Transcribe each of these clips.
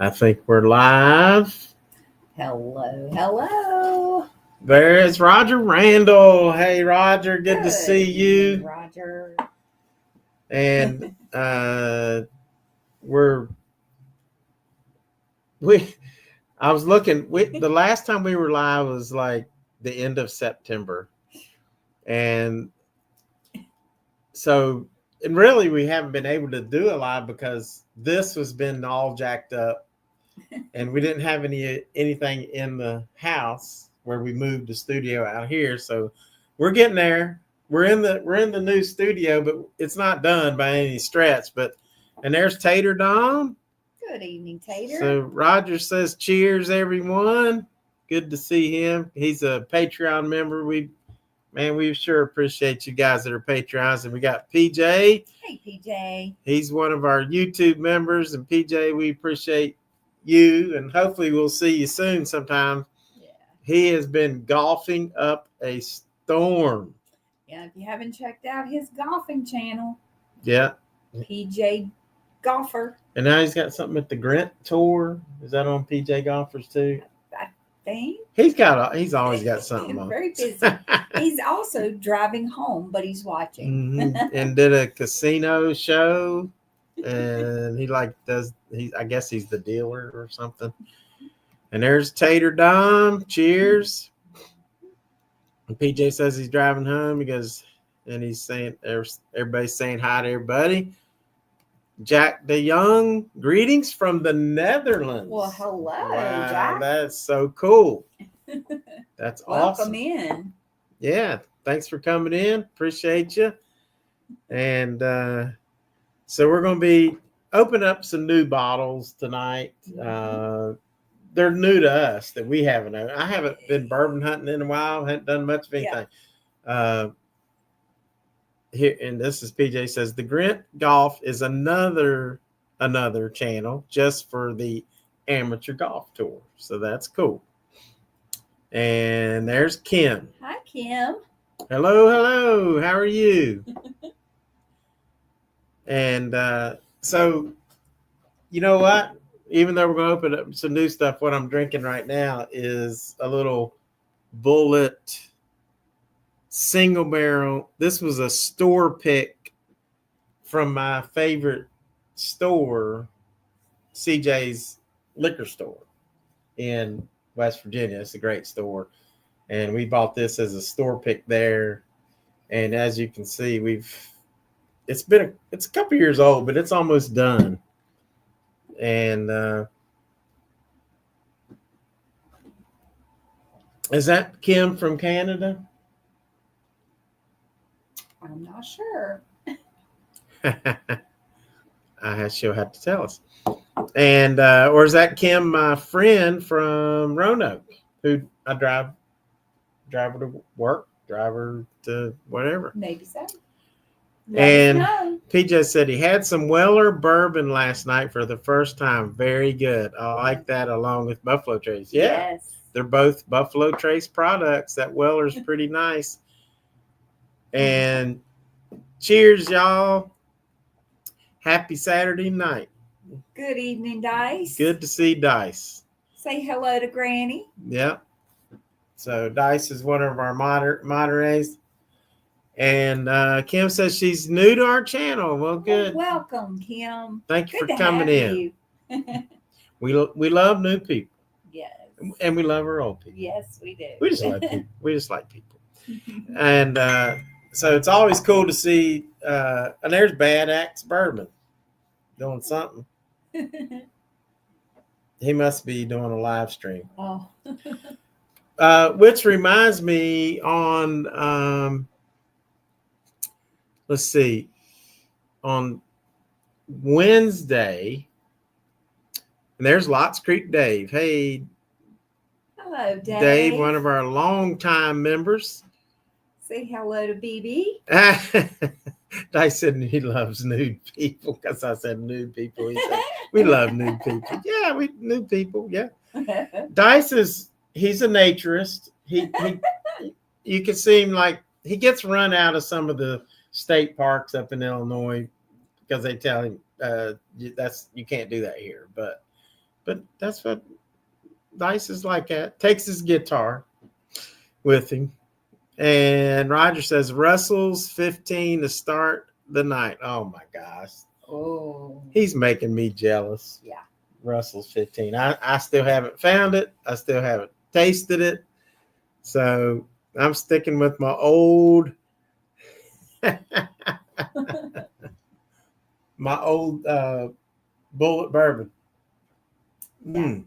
I think we're live. Hello. There's Roger Randall. Hey, Roger. Good to see you. evening, Roger. And I was looking. The last time we were live was like the end of September, and so really we haven't been able to do a live because this has been all jacked up. And we didn't have anything in the house where we moved the studio out here. So we're getting there. We're in the new studio, but it's not done by any stretch. And there's Tater Dom. Good evening, Tater. So Roger says cheers, everyone. Good to see him. He's a Patreon member. We sure appreciate you guys that are Patreons. And we got PJ. Hey, PJ. He's one of our YouTube members. And PJ, we appreciate you, and hopefully we'll see you soon sometime. Yeah. He has been golfing up a storm. Yeah, if you haven't checked out his golfing channel. Yeah. PJ Golfer. And now he's got something at the Grant Tour. Is that on PJ Golfers too? I think. He's always got something on. Very busy. He's also driving home, but he's watching. Mm-hmm. And did a casino show. And I guess he's the dealer or something. And there's Tater Dom. Cheers. And PJ says he's driving home and he's saying, everybody's saying hi to everybody. Jack de Jong, greetings from the Netherlands. Well, hello, wow, Jack. That's so cool. That's Welcome awesome. in. Yeah, thanks for coming in. Appreciate you. And so we're going to be opening up some new bottles tonight. They're new to us that we haven't. I haven't been bourbon hunting in a while. Haven't done much of anything. Yeah. Here, and this is PJ says the Grant Golf is another channel just for the amateur golf tour. So that's cool. And there's Kim. Hi, Kim. Hello. How are you? And so, you know what? Even though we're going to open up some new stuff, what I'm drinking right now is a little Bullet single barrel. This was a store pick from my favorite store, CJ's liquor store in West Virginia. It's a great store. And we bought this as a store pick there. And as you can see, it's a couple years old, but it's almost done. And is that Kim from Canada? I'm not sure. She'll have to tell us. And or is that Kim, my friend from Roanoke, who I drive her to work, drive her to whatever. Maybe so. And PJ said he had some Weller bourbon last night for the first time. Very good. I like that, along with Buffalo Trace. Yeah, yes. They're both Buffalo Trace products. That Weller's pretty nice. And cheers, y'all. Happy Saturday night. Good evening, Dice. Good to see Dice. Say hello to Granny. Yeah. So Dice is one of our moderators. And Kim says she's new to our channel. Well, good. Well, welcome, Kim. Thank you for coming in. We love new people. Yes. And we love our old people. Yes, we do. We just like people. And so it's always cool to see. And there's Bad Axe Bourbon doing something. He must be doing a live stream. Oh. Which reminds me on. Let's see, on Wednesday, and there's Lots Creek Dave. Hey, hello, Dave. Dave, one of our longtime members. Say hello to BB. I said he loves nude people because I said nude people. He said, we love nude people. Yeah, we nude people. Yeah. Dice he's a naturist. He you can see him like he gets run out of some of the state parks up in Illinois because they tell him you can't do that here. But But that's what Dice is like at. Takes his guitar with him. And Roger says, Russell's 15 to start the night. Oh, my gosh. Oh. He's making me jealous. Yeah. Russell's 15. I still haven't found it. I still haven't tasted it. So I'm sticking with my old bullet bourbon. Yeah.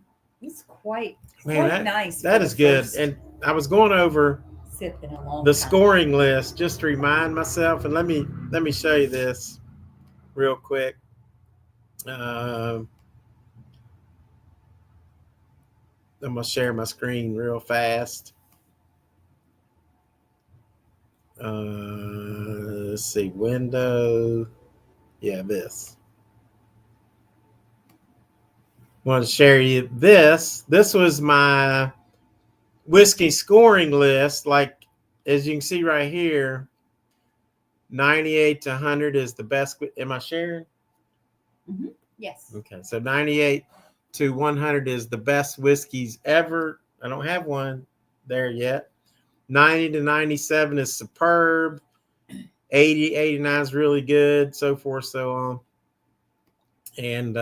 It's quite nice. That is good. And I was going over the scoring list just to remind myself. And let me show you this real quick. I'm going to share my screen real fast. Let's see, window. Yeah, this. I want to share you this. This was my whiskey scoring list. Like, as you can see right here, 98 to 100 is the best. Am I sharing? Mm-hmm. Yes. Okay, so 98 to 100 is the best whiskeys ever. I don't have one there yet. 90 to 97 is superb. 80, 89 is really good, so forth, so on. And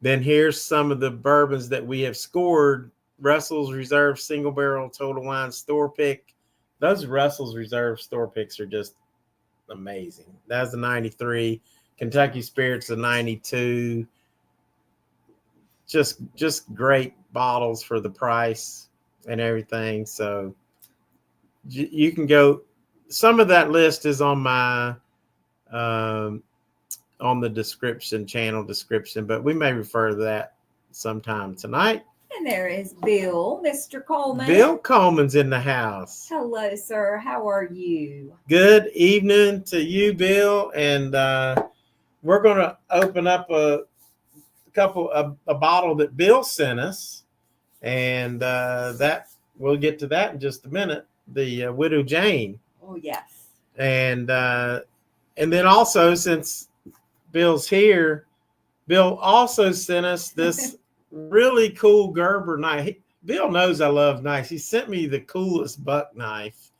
then here's some of the bourbons that we have scored. Russell's Reserve Single Barrel Total Wine Store Pick. Those Russell's Reserve Store Picks are just amazing. That's the 93. Kentucky Spirit's the 92. Just great bottles for the price and everything. So you can go. Some of that list is on my on the channel description, but we may refer to that sometime tonight. And there is Bill, Mr. Coleman. Bill Coleman's in the house. Hello, sir. How are you? Good evening to you, Bill. And we're going to open up a bottle that Bill sent us, and that we'll get to that in just a minute. The Widow Jane. Oh yes. And then also, since Bill's here, Bill also sent us this really cool Gerber knife. Bill knows I love knives. He sent me the coolest buck knife,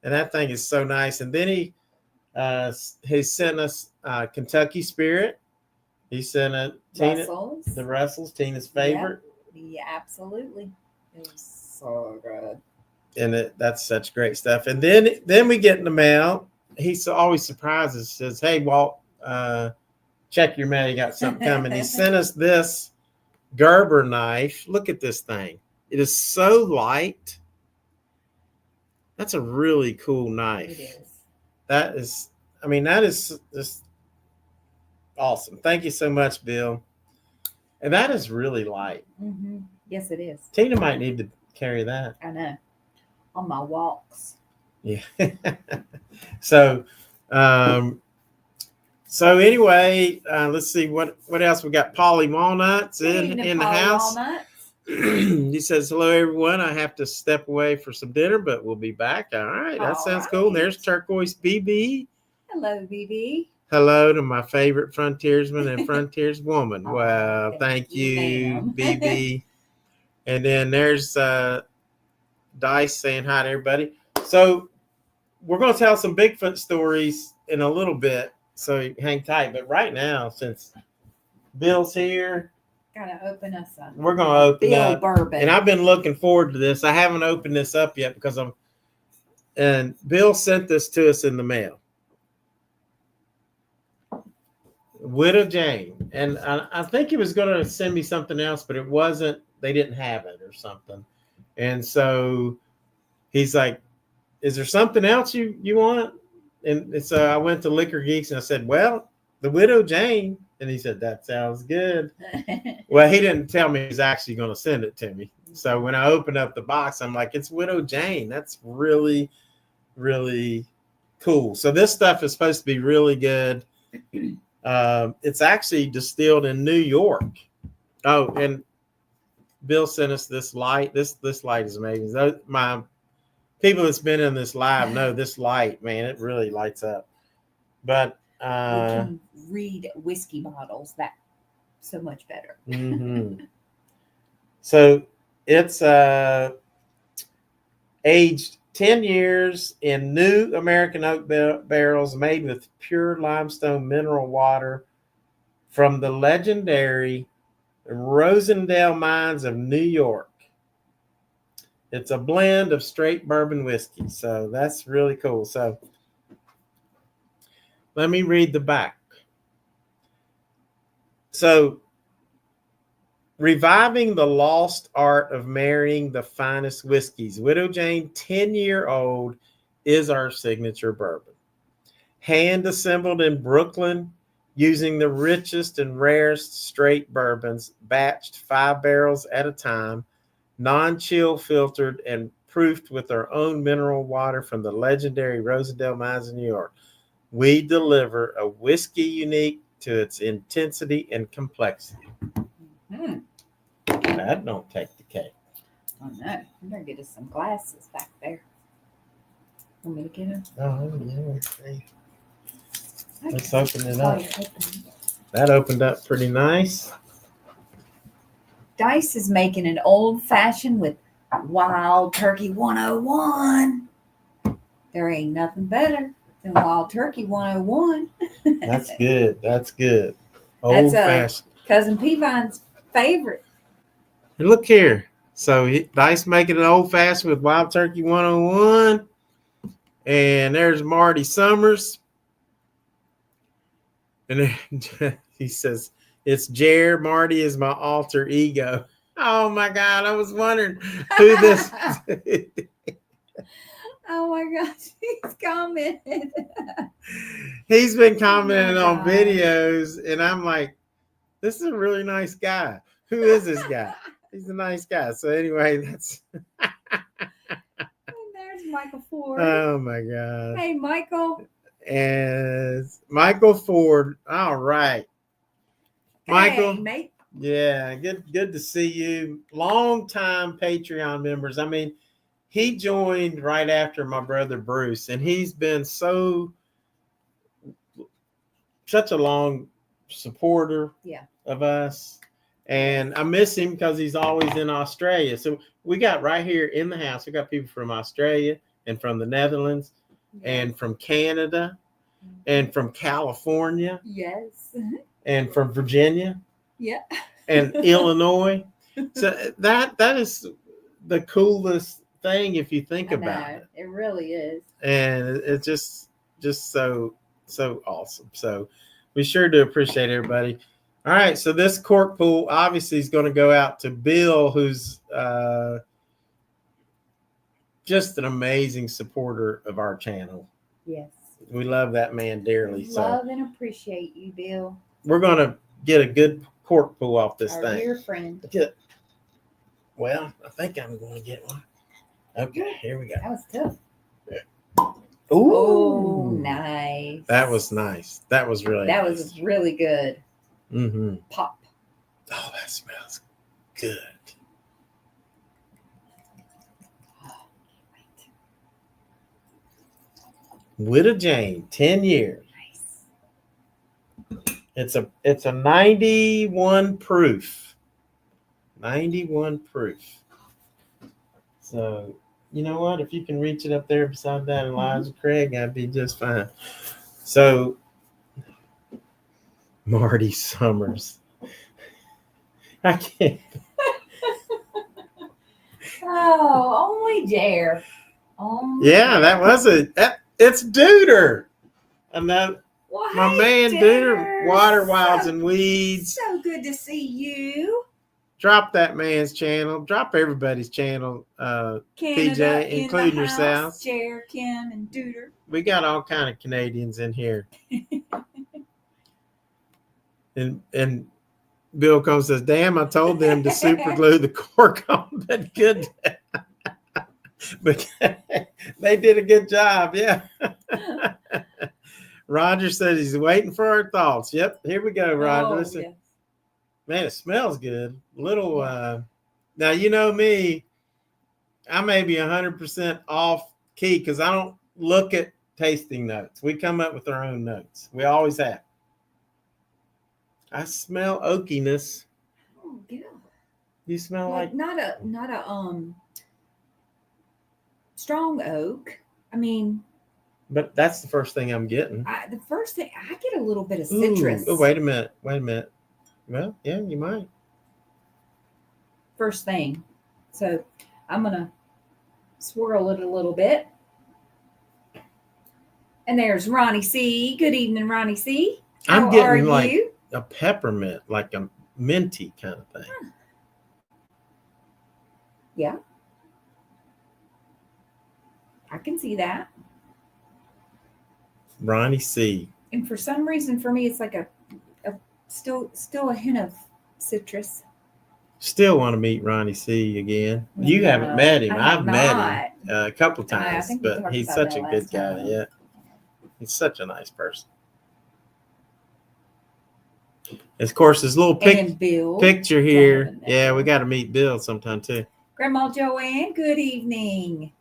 and that thing is so nice. And then he sent us Kentucky Spirit. He sent the Russells, Tina's favorite. Yep. Yeah, absolutely. It was so good. And that's such great stuff. And then we get in the mail. He always surprises. Says, "Hey, Walt, check your mail. You got something coming." He sent us this Gerber knife. Look at this thing. It is so light. That's a really cool knife. It is. That is just awesome. Thank you so much, Bill. And that is really light. Mm-hmm. Yes, it is. Tina might need to carry that. I know. On my walks. Yeah. So anyway, let's see what else we got. Polly Walnuts in the house. He says, "Hello, everyone. I have to step away for some dinner, but we'll be back." All right. That sounds cool. And there's Turquoise BB. Hello, BB. Hello to my favorite frontiersman and frontierswoman. Well, thank you, BB. And then there's Dice saying hi to everybody. So we're going to tell some Bigfoot stories in a little bit, so hang tight. But right now, since Bill's here, gotta open us up. We're going to open up bourbon. And I've been looking forward to this. I haven't opened this up yet because and Bill sent this to us in the mail. Widow Jane. And I think he was going to send me something else, but it wasn't. They didn't have it or something. And so he's like, "Is there something else you want?" And so I went to Liquor Geeks and I said, "Well, the Widow Jane." And he said, "That sounds good." Well, he didn't tell me he's actually going to send it to me. So when I opened up the box, I'm like, "It's Widow Jane." That's really, really cool. So this stuff is supposed to be really good. It's actually distilled in New York. Oh, and Bill sent us this light. This light is amazing. My people that's been in this live know this light, man. It really lights up. But we can read whiskey bottles that so much better. Mm-hmm. So it's aged 10 years in new American oak barrels made with pure limestone mineral water from the legendary Rosendale mines of New York. It's a blend of straight bourbon whiskey. So that's really cool. So let me read the back. So, reviving the lost art of marrying the finest whiskeys, Widow Jane 10-year-old is our signature bourbon. Hand assembled in Brooklyn using the richest and rarest straight bourbons, batched 5 barrels at a time, non-chill filtered and proofed with our own mineral water from the legendary Rosendale mines in New York. We deliver a whiskey unique to its intensity and complexity. That don't take the cake. Oh no, I'm gonna get us some glasses back there. Want me to get them? Oh yeah. Okay. Let's open it up. Open. That opened up pretty nice. Dice is making an old fashioned with Wild Turkey 101. There ain't nothing better than Wild Turkey 101. That's good. That's good. Old fashioned. Cousin Peavine's favorite. And look here. So Dice making an old fashioned with Wild Turkey 101. And there's Marty Summers. And he says, it's Jer. Marty is my alter ego. Oh my God. I was wondering who this Oh my gosh, he's commented. He's been commenting on videos, and I'm like, this is a really nice guy. Who is this guy? He's a nice guy. So anyway, that's And there's Michael Ford. Oh my God. Hey, Michael. And Michael Ford. All right. Michael. Hey, mate. Yeah, good to see you. Long time Patreon members. I mean, he joined right after my brother Bruce, and he's been such a long supporter of us. And I miss him because he's always in Australia. So we got right here in the house, we got people from Australia and from the Netherlands and from Canada and from California. Yes. And from Virginia. Yeah. And Illinois. So that is the coolest thing if you think about it. It really is. And it's just so awesome. So we sure do appreciate everybody. All right, so this cork pool obviously is going to go out to Bill, who's just an amazing supporter of our channel. Yes. We love that man dearly. Love and appreciate you, Bill. We're going to get a good cork pool off this thing. Our dear friend. Well, I think I'm going to get one. Okay, here we go. That was tough. Ooh, oh, nice. That was nice. That was really That nice. was really good. Mm-hmm. Pop. Oh, that smells good. Widow Jane, 10 years. Nice. It's a 91 proof. 91 proof. So, you know what? If you can reach it up there beside that Elijah Craig, I'd be just fine. So, Marty Summers. I can't. Oh, only Dare. Yeah, that was it. It's Duder. And that Well, my man Duder, Water Wilds and Weeds. So good to see you. Drop that man's channel. Drop everybody's channel. Canada, PJ, including yourself. Jer, Kim, and Duder. We got all kind of Canadians in here. and Bill Combs says, "Damn, I told them to super glue the cork on, but good." But they did a good job, yeah. Roger said he's waiting for our thoughts. Yep, here we go, Roger. Oh, yes. Man, it smells good. Now you know me, I may be 100% off key because I don't look at tasting notes. We come up with our own notes. We always have. I smell oakiness. Oh, get up. You smell like Not a strong oak. I mean, but that's the first thing I'm getting. the first thing I get a little bit of citrus. Ooh, wait a minute. Well, yeah, you might. First thing. So I'm gonna swirl it a little bit. And there's Ronnie C. Good evening, Ronnie C. How I'm getting are like you? a peppermint, like a minty kind of thing. Yeah. I can see that. Ronnie C. And for some reason, for me, it's like a still a hint of citrus. Still want to meet Ronnie C again. You haven't met him. I've met him a couple times, but he's such a good guy. Yeah, he's such a nice person. Of course, his little picture here. Yeah, we got to meet Bill sometime too. Grandma Joanne, good evening.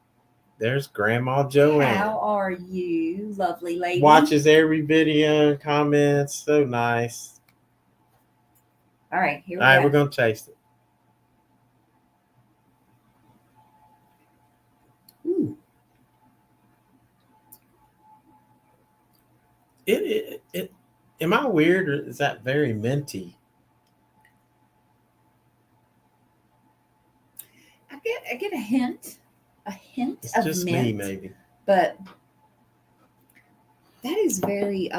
There's Grandma Joanne. How are you, lovely lady? Watches every video, comments. So nice. All right, here we go. All right, we're going to taste it. Ooh. It am I weird, or is that very minty? I get a hint It's of just mint, me, maybe. But that is very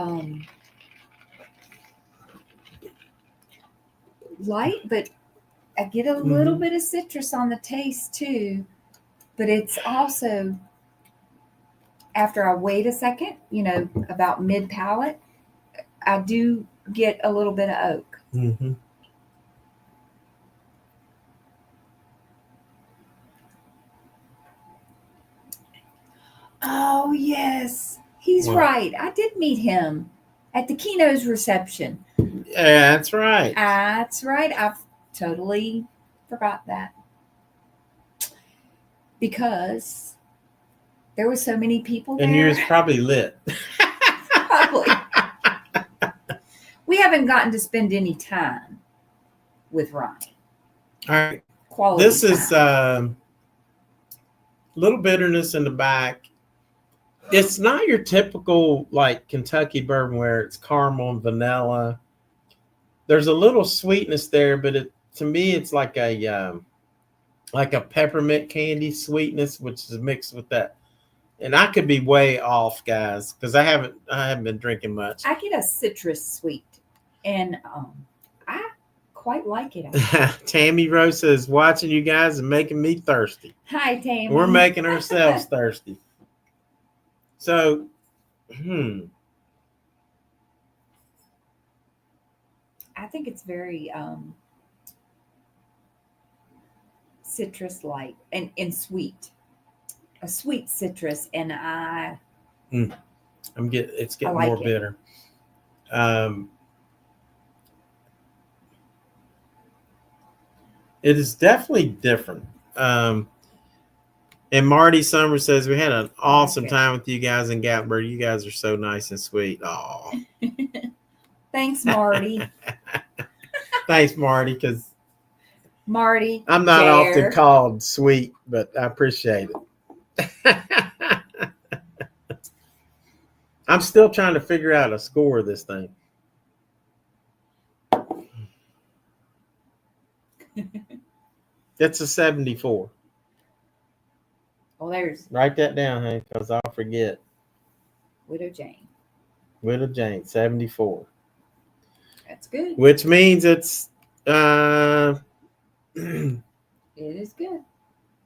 light, but I get a little bit of citrus on the taste too. But it's also, after I wait a second, about mid palate, I do get a little bit of oak. Mm-hmm. Oh, yes. He's right. I did meet him at the Keno's reception. Yeah, that's right. That's right. I've totally forgot that. Because there were so many people there. And yours probably lit. Probably. We haven't gotten to spend any time with Ronnie. All right. Quality This time. is little bitterness in the back. It's not your typical like Kentucky bourbon where it's caramel and vanilla. There's a little sweetness there, but to me it's like a peppermint candy sweetness, which is mixed with that. And I could be way off, guys, because I haven't been drinking much. I get a citrus sweet, and I quite like it. Tammy Rose says, watching you guys and making me thirsty. Hi, Tammy. We're making ourselves thirsty. So, I think it's very citrus light and sweet. A sweet citrus, and it's getting like more it. bitter. It is definitely different. And Marty Summers says, we had an awesome time with you guys in Gatlinburg. You guys are so nice and sweet. Oh, thanks, Marty. Thanks, Marty, because Marty, I'm not often called sweet, but I appreciate it. I'm still trying to figure out a score of this thing. It's a 74. Well, write that down, honey, because I'll forget. Widow Jane, 74. That's good. Which means it's it is good.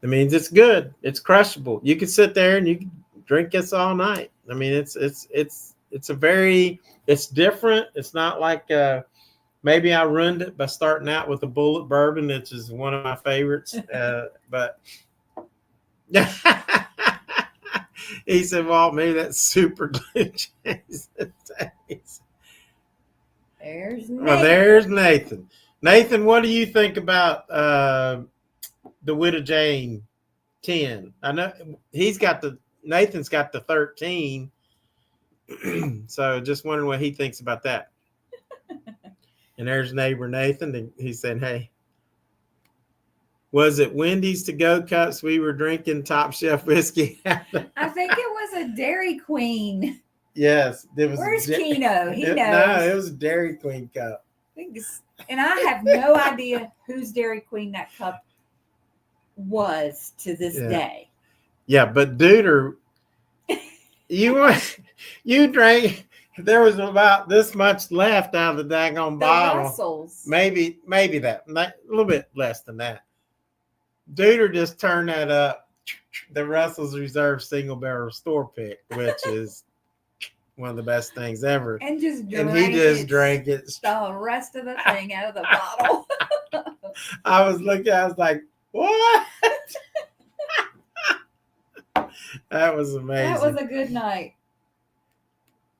It means it's good. It's crushable. You can sit there and you can drink this all night. I mean, it's different. It's not like maybe I ruined it by starting out with a bullet bourbon, which is one of my favorites. But he said, well, maybe that's super glue changes the taste. There's Nathan. Well, there's Nathan. Nathan, what do you think about the Widow Jane 10? I know Nathan's got the 13. So just wondering what he thinks about that. And there's neighbor Nathan. And he said, hey, was it Wendy's to-go cups we were drinking top shelf whiskey? I think it was a Dairy Queen. Yes. It was. Where's Keno? He knows. No, it was a Dairy Queen cup. And I have no idea whose Dairy Queen that cup was to this day. Yeah, but Duder, you drank. There was about this much left out of the daggone bottle. Russells. Maybe that. A little bit less than that. Duder just turned that up. The Russell's Reserve single barrel store pick, which is one of the best things ever. And he just drank it. The rest of the thing out of the bottle. I was like, what? That was amazing. That was a good night.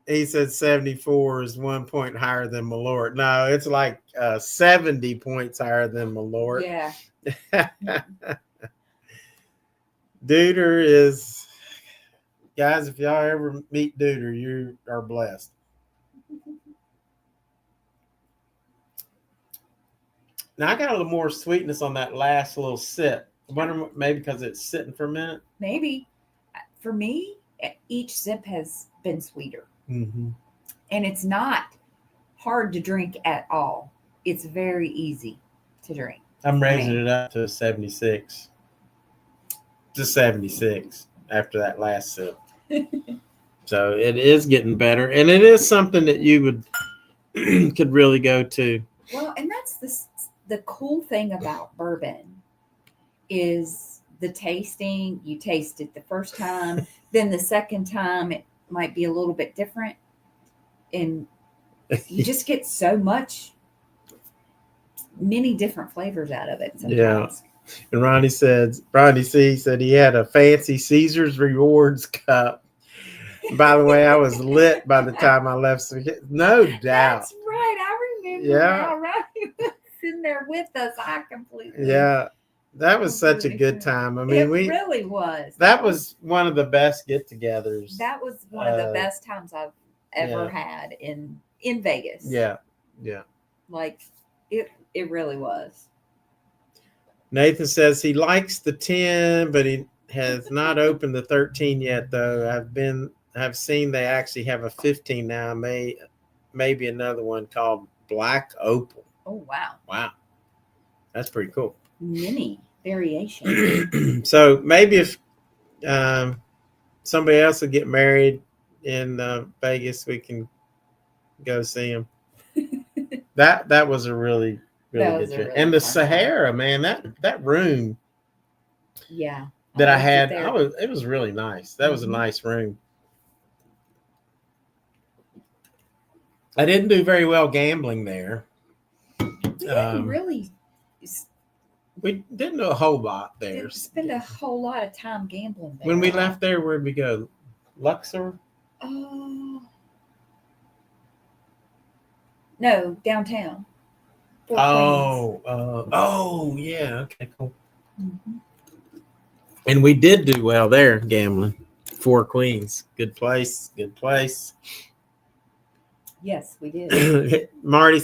He said 74 is 1 point higher than Malort. No, it's like 70 points higher than Malort. Yeah. Duder is, guys, if y'all ever meet Duder, you are blessed. Now, I got a little more sweetness on that last little sip. I wonder, maybe because it's sitting for a minute? Maybe. For me, each sip has been sweeter. Mm-hmm. And it's not hard to drink at all. It's very easy to drink. I'm raising it up to 76. To 76 after that last sip. So it is getting better. And it is something that you could really go to. Well, and that's the cool thing about bourbon is the tasting. You taste it the first time. Then the second time it might be a little bit different. And you just get so many different flavors out of it sometimes. Yeah. And Ronnie C said he had a fancy Caesar's Rewards cup. By the way, I was lit by the time I left. No doubt. That's right. I remember now. Ronnie was in there with us. I completely. Yeah. That was such a good time. I mean, it really was. That was one of the best get-togethers. That was one of the best times I've ever had in Vegas. Yeah. Yeah. Like it really was. Nathan says he likes the 10, but he has not opened the 13 yet, though. I've seen they actually have a 15 now. Maybe another one called Black Opal. Oh, wow. Wow. That's pretty cool. Many variations. So maybe if somebody else will get married in Vegas, we can go see him. That was a really good trip. And the Sahara, man, that room. Yeah. That I had, it was really nice. That was a nice room. I didn't do very well gambling there. We didn't do a whole lot there. Didn't spend a whole lot of time gambling there. When we left there, where'd we go? Luxor? No, downtown. Yeah. Okay, cool. Mm-hmm. And we did do well there gambling. Four Queens. Good place. Yes, we did. Marty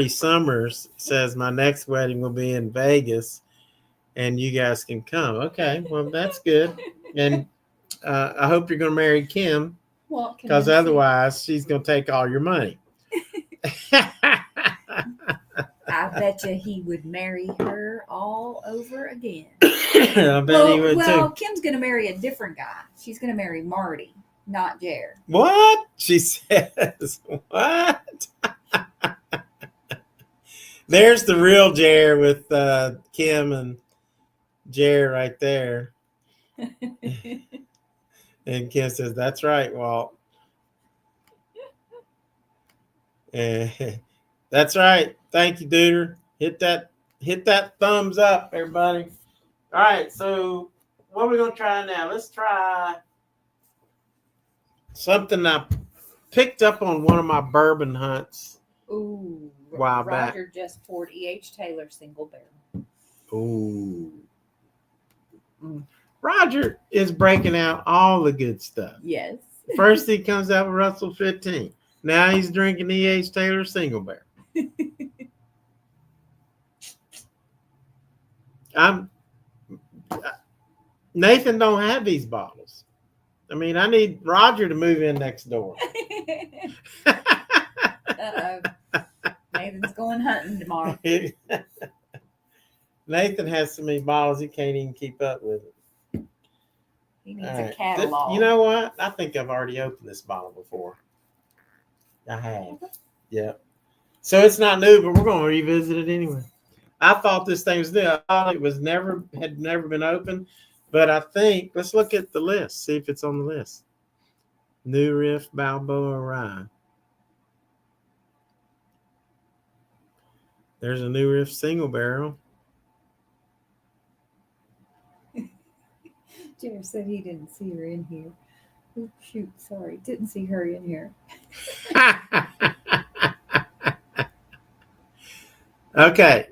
Summers says my next wedding will be in Vegas and you guys can come. Okay, well, that's good. And I hope you're going to marry Kim because otherwise she's going to take all your money. I bet you he would marry her all over again. I bet he would too. Kim's going to marry a different guy. She's going to marry Marty. Not Jer. What? She says, what? There's the real Jer with Kim and Jer right there. And Kim says, that's right, Walt. That's right. Thank you, Duder. Hit that thumbs up, everybody. All right, so what are we going to try now? Let's try something I picked up on one of my bourbon hunts. Ooh. A while back. Roger just poured E.H. Taylor single barrel. Ooh. Roger is breaking out all the good stuff. Yes. First he comes out with Russell 15. Now he's drinking E.H. Taylor single barrel. Nathan don't have these bottles. I mean, I need Roger to move in next door. Uh-oh. Nathan's going hunting tomorrow. Nathan has so many bottles he can't even keep up with it. He needs a catalog. You know what? I think I've already opened this bottle before. I have. Yep. So it's not new, but we're going to revisit it anyway. I thought this thing was new. I thought it was had never been opened, but I think let's look at the list, see if it's on the list. New Riff Balboa Rye. There's a New Riff single barrel. Jared said he didn't see her in here. Oh, shoot, sorry. Didn't see her in here. Okay.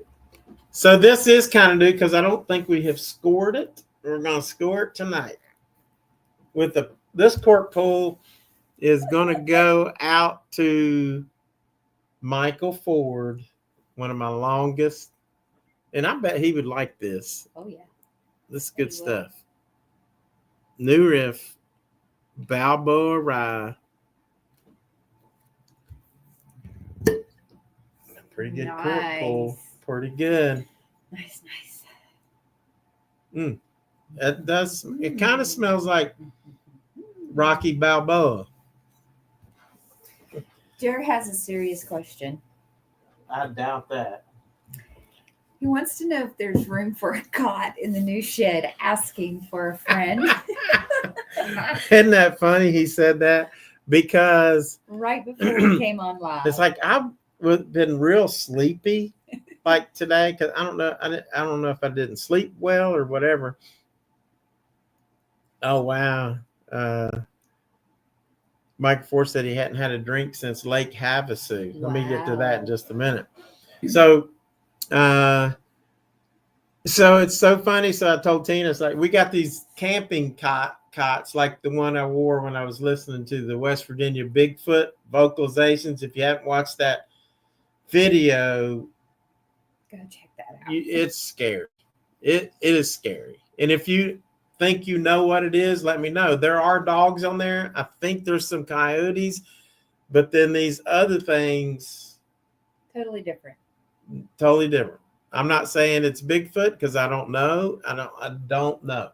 So this is kind of new because I don't think we have scored it. We're going to score it tonight. With this cork pull is going to go out to Michael Ford, one of my longest. And I bet he would like this. Oh, yeah. This is good stuff. New Riff Balboa Rye. Pretty good cork pull. Pretty good. Nice. It does. It kind of smells like Rocky Balboa. Jared has a serious question. I doubt that. He wants to know if there's room for a cot in the new shed, asking for a friend. Isn't that funny? He said that because right before we came on live. It's like I've been real sleepy, like today, because I don't know. I don't know if I didn't sleep well or whatever. Oh wow! Mike Ford said he hadn't had a drink since Lake Havasu. Let me get to that in just a minute. So it's so funny. So I told Tina, it's like we got these camping cots like the one I wore when I was listening to the West Virginia Bigfoot vocalizations. If you haven't watched that video, go check that out. It's scary. It is scary. And if you think you know what it is, let me know. There are dogs on there. I think there's some coyotes, but then these other things, totally different. I'm not saying it's Bigfoot because I don't know. I don't know.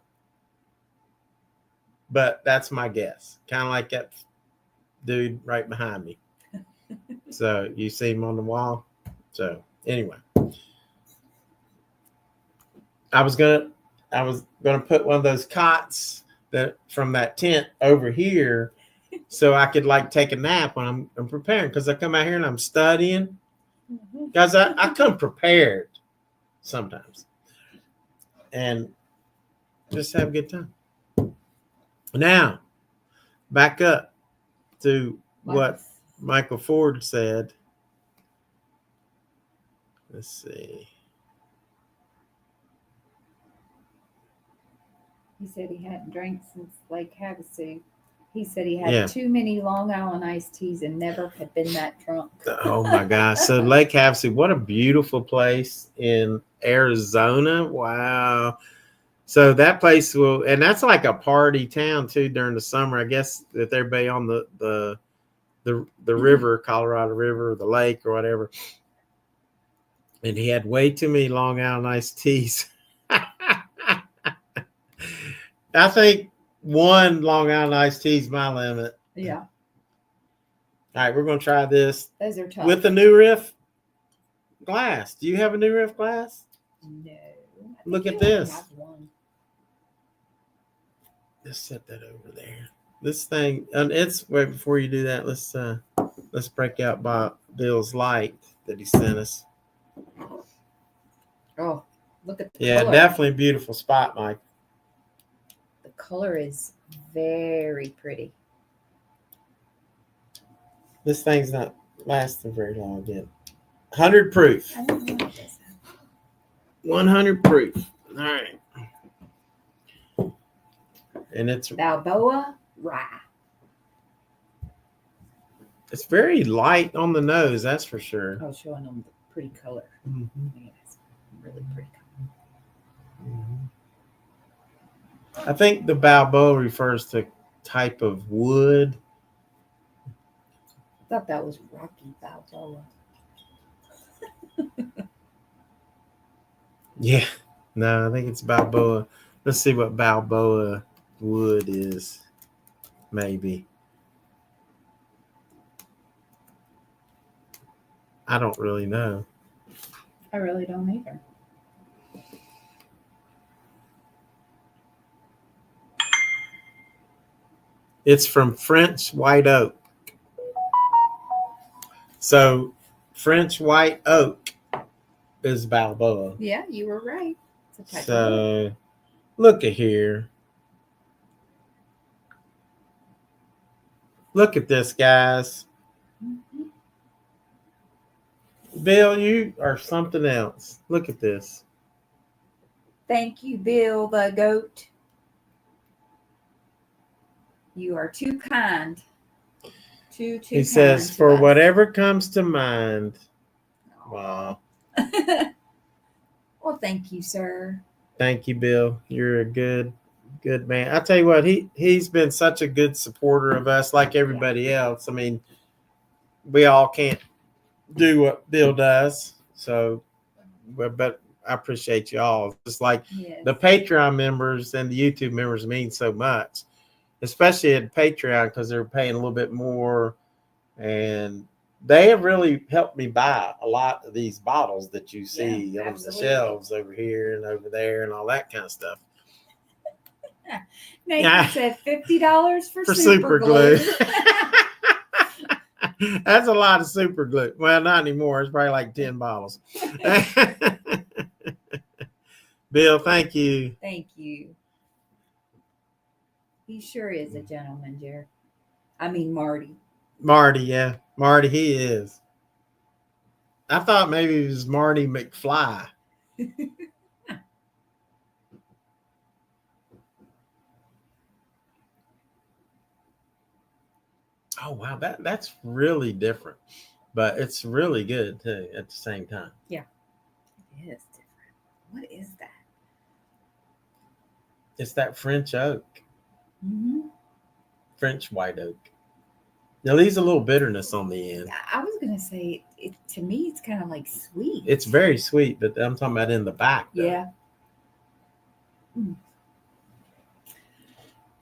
But that's my guess. Kind of like that dude right behind me. So you see him on the wall. So anyway, I was gonna put one of those cots that from that tent over here, so I could like take a nap when I'm preparing, because I come out here and I'm studying. Guys, I come prepared sometimes and just have a good time. Now, back up to what Michael Ford said. Let's see. He said he hadn't drank since Lake Havasu. He said he had too many Long Island iced teas and never had been that drunk. Oh my gosh. So Lake Havasu, what a beautiful place in Arizona. Wow. So that place and that's like a party town too during the summer. I guess that everybody on the river, Colorado River, or the lake or whatever. And he had way too many Long Island iced teas. I think one Long Island iced tea is my limit. Yeah. All right, we're going to try this. Those are tough. With the New Riff glass. Do you have a New Riff glass? No. Look at this. I have one. Let's set that over there. This thing, and it's wait before you do that. Let's break out Bill's light that he sent us. Oh, look at the color. color. Definitely a beautiful spot, Mike. The color is very pretty. This thing's not lasting very long yet. 100 proof. I don't know what this is. 100 proof. All right. And it's Balboa Rye. It's very light on the nose, that's for sure. Oh, showing them the pretty color. Mm-hmm. Yeah, it's really pretty color. I think the Balboa refers to type of wood. I thought that was Rocky Balboa. Yeah. No, I think it's Balboa. Let's see what Balboa wood is. Maybe. I don't really know. I really don't either. It's from French white oak. So French white oak is Balboa. Yeah, you were right. It's a type of wood. So look at here. Look at this, guys. Mhm. Bill, you are something else. Look at this. Thank you, Bill the goat. You are too kind. Too He says, kind to for us. whatever comes to mind. Wow. Well, thank you, sir. Thank you, Bill. You're a good man. I tell you what, he's been such a good supporter of us, like everybody else. I mean, we all can't do what Bill does. So, but I appreciate you all. Just like Yes. the Patreon members and the YouTube members mean so much, especially at Patreon, because they're paying a little bit more, and they have really helped me buy a lot of these bottles that you see on the shelves over here and over there and all that kind of stuff. Nathan said $50 for super glue. glue. That's a lot of super glue. Well, not anymore. It's probably like 10 bottles. Bill, thank you. Thank you. He sure is a gentleman, Jared. I mean, Marty. Marty, yeah. Marty, he is. I thought maybe it was Marty McFly. Oh, wow. That's really different. But it's really good, too, at the same time. Yeah. It is different. What is that? It's that French oak. Mm-hmm. French white oak. Now, leaves a little bitterness on the end. I was going to say, to me, it's kind of like sweet. It's very sweet, but I'm talking about in the back. Though. Yeah. Mm.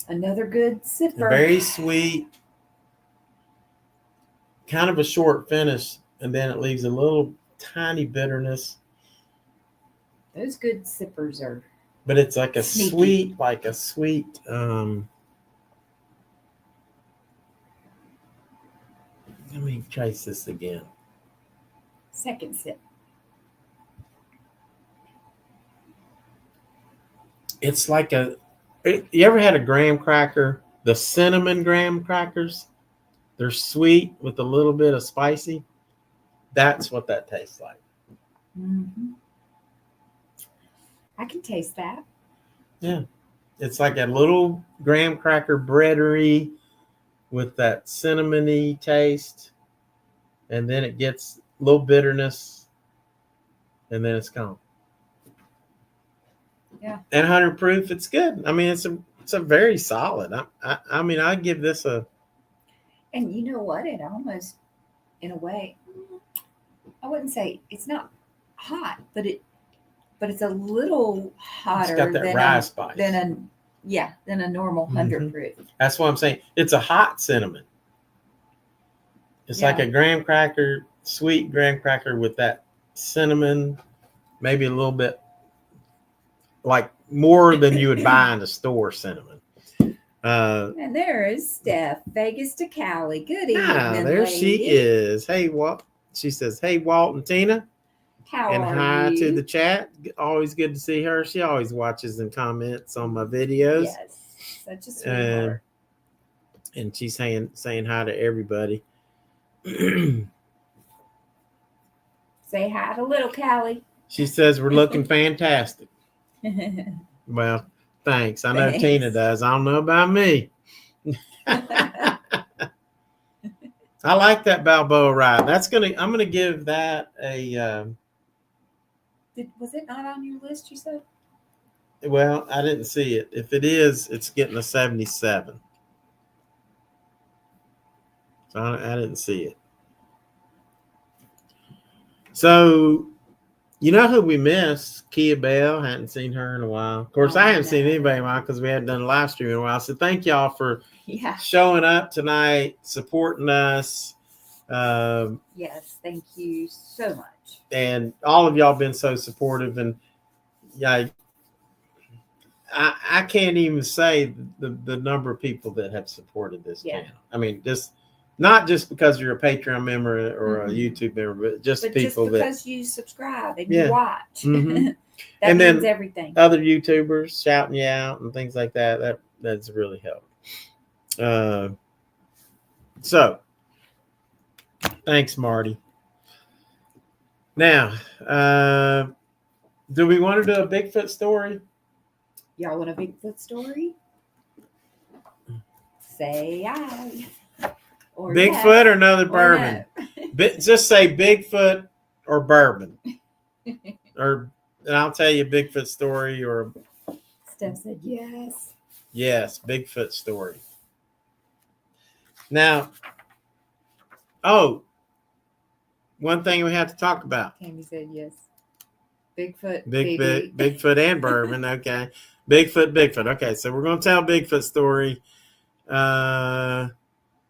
Another good sipper. Very sweet. Kind of a short finish, and then it leaves a little tiny bitterness. Those good sippers are. But it's like a sneaky. sweet. Let me trace this again. Second sip. It's like you ever had a graham cracker? The cinnamon graham crackers? They're sweet with a little bit of spicy. That's what that tastes like. Mm-hmm. I can taste that. Yeah. It's like a little graham cracker breadery with that cinnamony taste. And then it gets a little bitterness. And then it's gone. Yeah. And 100 proof, it's good. I mean, it's a very solid. I mean, I'd give this a. And you know what? It almost, in a way, I wouldn't say it's not hot, but it's a little hotter It's got that rye spice. than a normal 100 proof. That's what I'm saying. It's a hot cinnamon. It's like a graham cracker, sweet graham cracker with that cinnamon, maybe a little bit like more than you would buy in the store cinnamon. And there is Steph, Vegas to Cali. Good evening, there lady. she is. Hey, Walt. She says, hey, Walt and Tina. How and are hi you? to the chat. Always good to see her. She always watches and comments on my videos. Yes, such a sweetheart. And she's saying hi to everybody. Say hi to little Callie. She says we're looking fantastic. Well, thanks. I know Tina does. I don't know about me. I I like that Balboa ride. I'm gonna give that a. Was it not on your list? You said. Well, I didn't see it. If it is, it's getting a 77. So I didn't see it. So, you know who we missed? Kia-Belle. Hadn't seen her in a while. Of course, I haven't seen anybody in a while because we hadn't done a live stream in a while. So thank y'all for showing up tonight, supporting us. Yes, thank you so much. And all of y'all been so supportive. And yeah, I can't even say the number of people that have supported this channel. I mean, not just because you're a Patreon member or a YouTube member, but just people because you subscribe and you watch. Mm-hmm. That means everything. Other YouTubers shouting you out and things like that. That's really helped. So thanks, Marty. Now, do we want to do a Bigfoot story? Y'all want a Bigfoot story? Say aye. Or Bigfoot or another bourbon? No. Just say Bigfoot or bourbon. And I'll tell you a Bigfoot story or. Steph said yes. Yes, Bigfoot story. Now, one thing we have to talk about. Tammy said yes. Bigfoot. Bigfoot and bourbon. Okay. Bigfoot. Okay, so we're going to tell a Bigfoot story.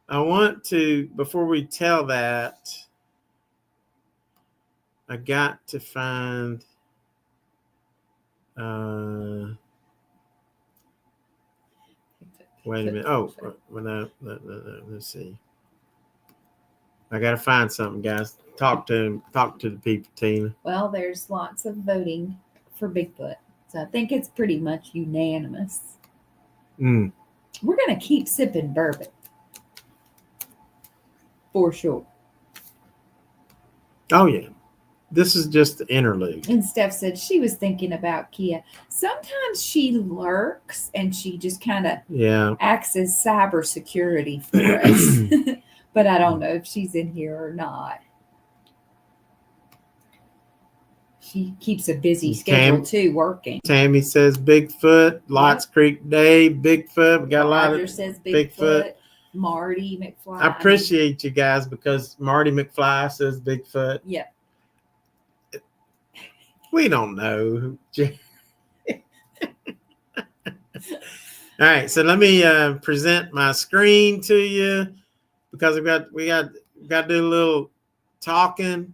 I want to, before we tell that, I got to find wait a minute. No, let's see. I got to find something, guys. Talk to the people, Tina. Well, there's lots of voting for Bigfoot. So I think it's pretty much unanimous. We're going to keep sipping bourbon. For sure. Oh, yeah. This is just the interlude. And Steph said she was thinking about Kia. Sometimes she lurks and she just kind of acts as cybersecurity for us. But I don't know if she's in here or not. She keeps a busy schedule too, working. Tammy says Bigfoot, Lots Creek Day, Bigfoot. We got Roger a lot of says Bigfoot. Marty McFly. I appreciate you guys because Marty McFly says Bigfoot. Yep. We don't know. All right, so let me present my screen to you because we got to do a little talking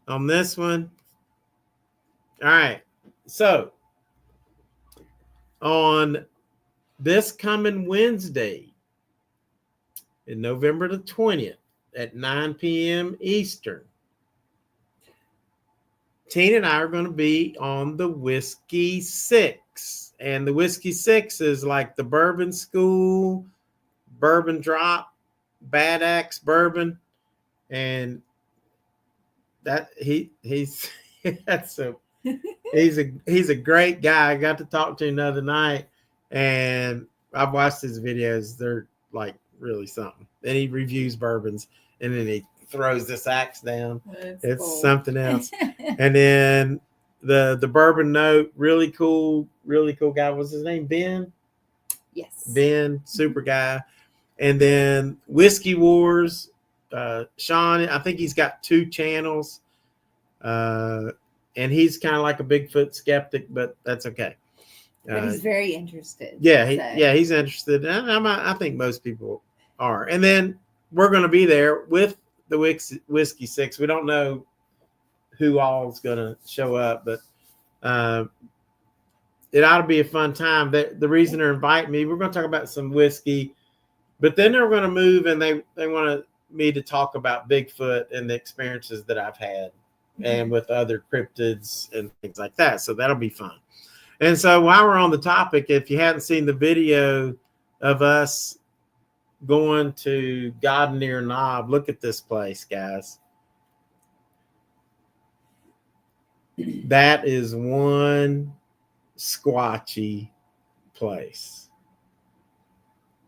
on this one. All right, so on this coming Wednesday, in November the 20th at 9 p.m. Eastern, Tina and I are going to be on the Whiskey 6. And the Whiskey 6 is like the Bourbon School, Bourbon Drop, Bad Axe Bourbon. And that he's a great guy. I got to talk to him the other night and I've watched his videos. They're like really something. And he reviews bourbons and then he throws this axe down. It's cool. Something else. And then the bourbon note, really cool guy. What's his name? Ben? Yes. Ben, super guy. And then Whiskey Wars, Sean, I think he's got 2 channels. And he's kind of like a Bigfoot skeptic, but that's okay. But he's very interested. Yeah, he's interested. And I think most people are. And then we're going to be there with the Whiskey 6. We don't know who all is going to show up, but it ought to be a fun time. The reason they're inviting me, we're going to talk about some whiskey, but then they're going to move and they want me to talk about Bigfoot and the experiences that I've had and with other cryptids and things like that. So that'll be fun. And so while we're on the topic, if you hadn't seen the video of us going to Godnear Knob, look at this place, guys. That is one squatchy place.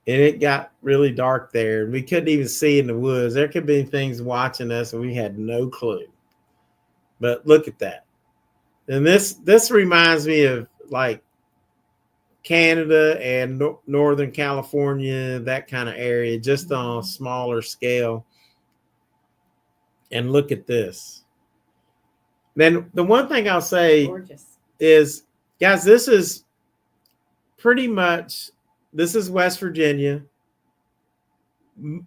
and it got really dark there. We couldn't even see in the woods. There could be things watching us, and we had no clue. But look at that. And this reminds me of like Canada and Northern California, that kind of area, just on a smaller scale. And look at this. Then the one thing I'll say is, guys, this is West Virginia,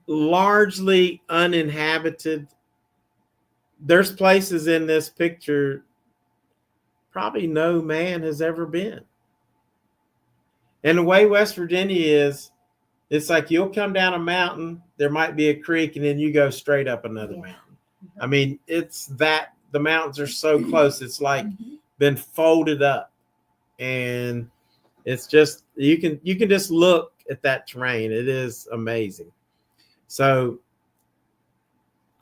largely uninhabited. There's places in this picture probably no man has ever been. And the way West Virginia is, it's like you'll come down a mountain, there might be a creek, and then you go straight up another mountain. I mean, it's that the mountains are so close. It's like been folded up, and it's just you can just look at that terrain. It is amazing. So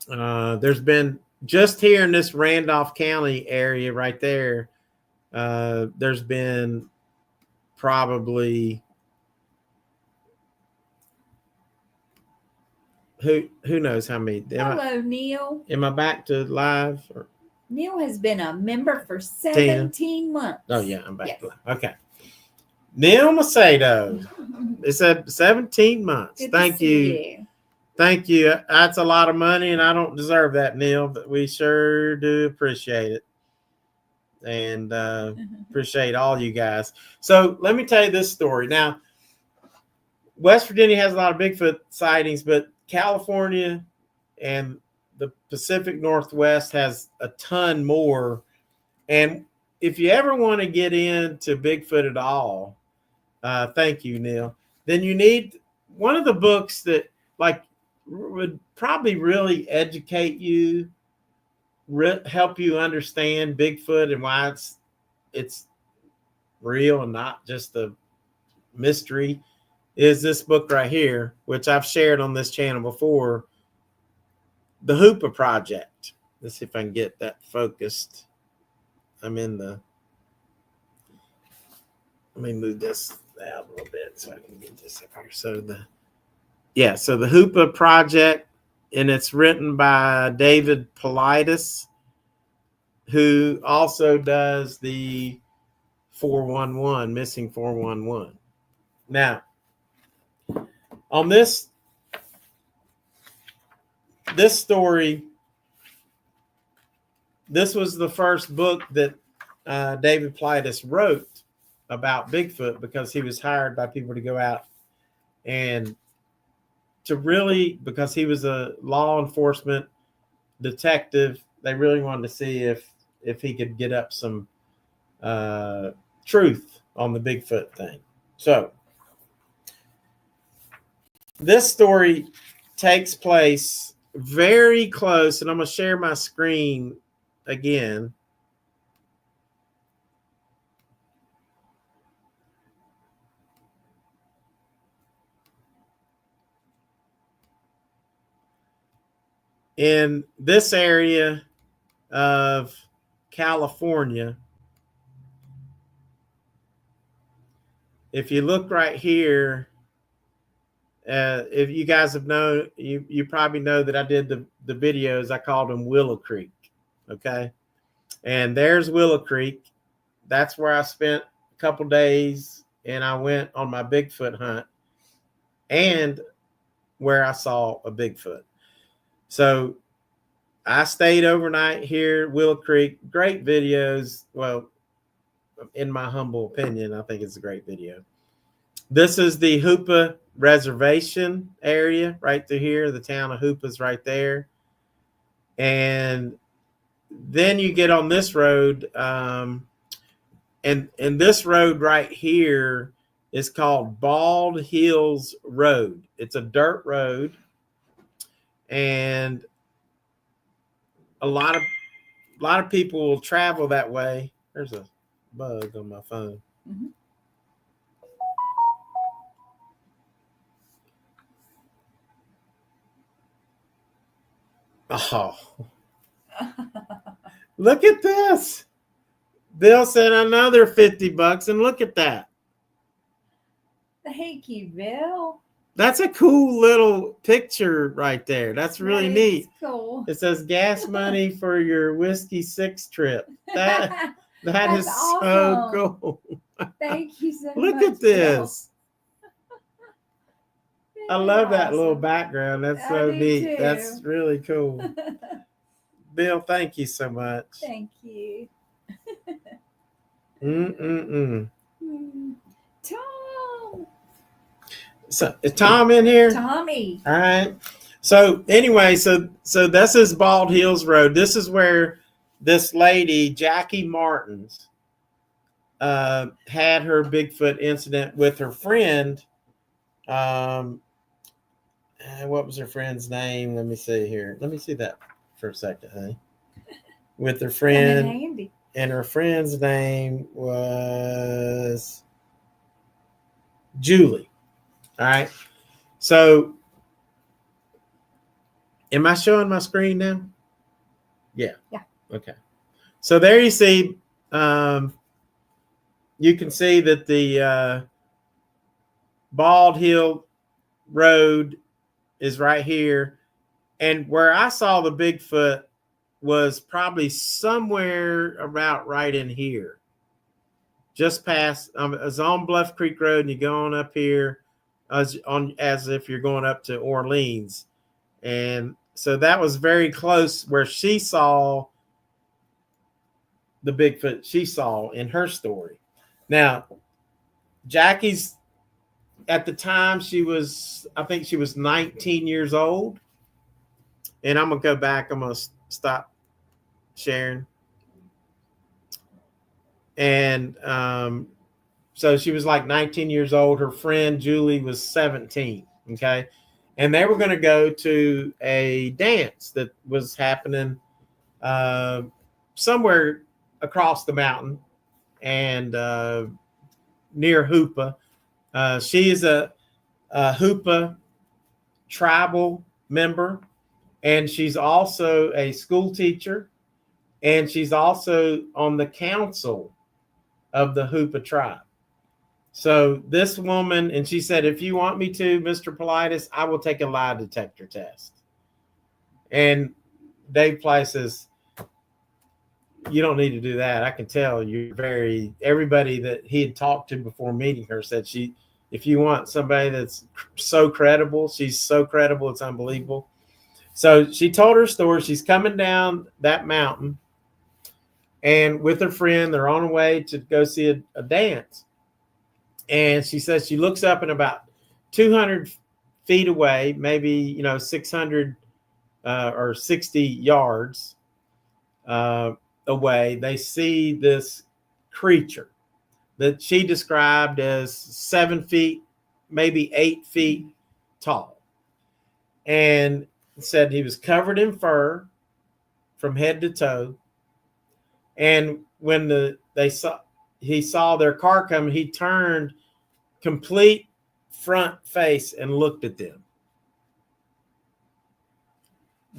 there's been just here in this Randolph County area right there. There's been probably who knows how many. Hello, Neil. Am I back to live? Or? Neil has been a member for 17 months. Oh yeah, I'm back to live. Okay. Neil Macedo. It said 17 months. Good Thank you. Thank you. That's a lot of money, and I don't deserve that, Neil, but we sure do appreciate it. And appreciate all you guys. So let me tell you this story. Now, West Virginia has a lot of Bigfoot sightings, but California and the Pacific Northwest has a ton more. And if you ever want to get into Bigfoot at all, thank you, Neil, then you need one of the books that like would probably really educate you, help you understand Bigfoot and why it's real and not just a mystery, is this book right here, which I've shared on this channel before, The Hoopa Project. Let's see if I can get that focused. Let me move this out a little bit so I can get this up here. So the Hoopa Project, and it's written by David Paulides, who also does the 411, Missing 411. Now, on this story, this was the first book that David Paulides wrote about Bigfoot, because he was hired by people to go out and because he was a law enforcement detective, they really wanted to see if he could get up some truth on the Bigfoot thing. So this story takes place very close, and I'm going to share my screen again. In this area of California, if you look right here, if you guys have known, you probably know that I did the videos, I called them Willow Creek. Okay. And there's Willow Creek. That's where I spent a couple days, and I went on my Bigfoot hunt, and where I saw a Bigfoot. So I stayed overnight here, Willow Creek. Great videos. Well, in my humble opinion, I think it's a great video. This is the Hoopa Reservation area right through here. The town of Hoopa's right there. And then you get on this road. And this road right here is called Bald Hills Road. It's a dirt road. And a lot of people will travel that way. There's a bug on my phone. Mm-hmm. Oh, look at this. Bill said another $50, and look at that. Thank you, Bill. That's a cool little picture right there. That's really That is neat. Cool. It says gas money for your whiskey 6 trip. That That's is so awesome. cool. Thank you so much. Look at this. I love that little awesome. background. That's I so do neat. too. That's really cool. Bill, thank you so much. Thank you. Mm-mm-mm. Tom. So is Tom in here? Tommy. All right. So anyway, so this is Bald Hills Road. This is where this lady, Jackie Martins, had her Bigfoot incident with her friend. What was her friend's name? Let me see here. Let me see that for a second, honey. With her friend, and her friend's name was Julie. All right. So, am I showing my screen now? Yeah. Yeah. Okay. So there you see, you can see that the Bald Hill Road is right here. And where I saw the Bigfoot was probably somewhere about right in here. Just past, it's on Bluff Creek Road, and you're going up here as if you're going up to Orleans. And so that was very close where she saw the Bigfoot she saw in her story. Now, Jackie's, at the time, I think she was 19 years old. And I'm going to go back. I'm going to stop sharing. And so she was like 19 years old. Her friend Julie was 17. Okay. And they were going to go to a dance that was happening somewhere across the mountain and near Hoopa. She is a Hoopa tribal member, and she's also a school teacher, and she's also on the council of the Hoopa tribe. So this woman, and she said, if you want me to, Mr. Politis, I will take a lie detector test. And Dave Ply says, you don't need to do that. I can tell you're everybody that he had talked to before meeting her said if you want somebody that's so credible, she's so credible, it's unbelievable. So she told her story. She's coming down that mountain, and with her friend, they're on the way to go see a dance. And she says she looks up, and about 200 feet away, maybe 600 or 60 yards away, they see this creature that she described as 7 feet, maybe 8 feet tall, and said he was covered in fur from head to toe. And when he saw their car coming, he turned complete front face and looked at them.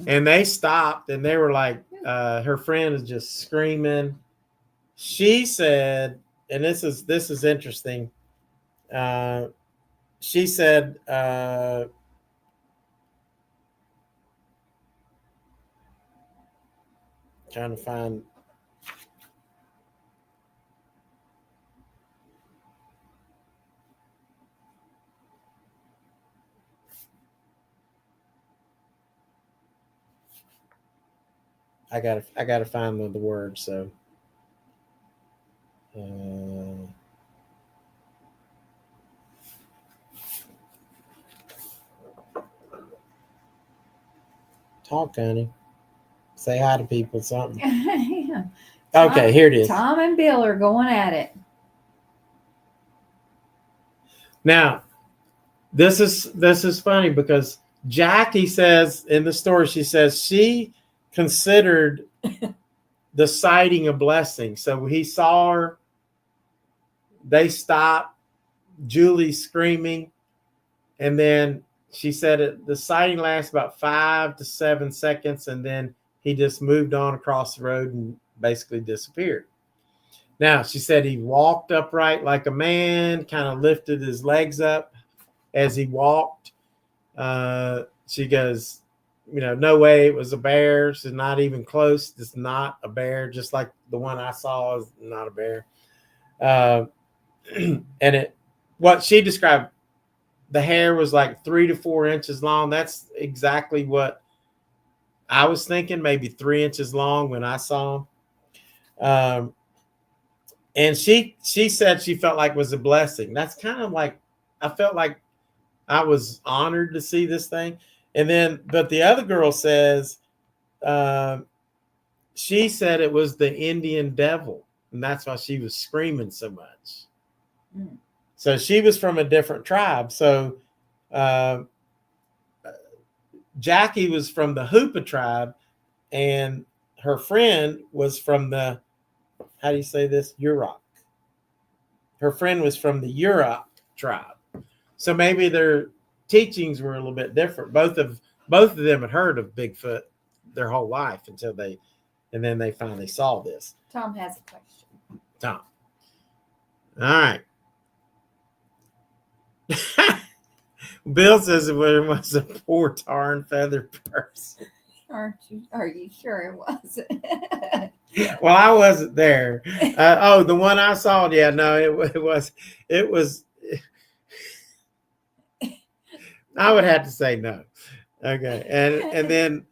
And they stopped, and they were like, her friend is just screaming. She said, and this is interesting. She said, trying to find. I gotta find the word. So, talk, honey. Say hi to people. Something. Yeah. Okay, here it is. Tom and Bill are going at it. Now, this is funny because Jackie says in the story, she says she considered the sighting a blessing. So he saw her, they stopped, Julie screaming, and then she said the sighting lasts about 5 to 7 seconds, and then he just moved on across the road and basically disappeared. Now, she said he walked upright like a man, kind of lifted his legs up as he walked. She goes, no way it was a bear. It's not even close. It's not a bear, just like the one I saw is not a bear. And what she described, the hair was like 3 to 4 inches long. That's exactly what I was thinking, maybe 3 inches long when I saw him. And she said she felt like it was a blessing. That's kind of like, I felt like I was honored to see this thing. And then, but the other girl says, she said it was the Indian devil. And that's why she was screaming so much. Mm. So she was from a different tribe. So Jackie was from the Hoopa tribe, and her friend was from the, how do you say this? Yurok. Her friend was from the Yurok tribe. So maybe their teachings were a little bit different. Both of them had heard of Bigfoot their whole life and then they finally saw this. Tom has a question. Tom. All right. Bill says it was a poor tar and feather person. Are you sure it wasn't? Well, I wasn't there. The one I saw, yeah, no, it was. I would have to say no. Okay, and then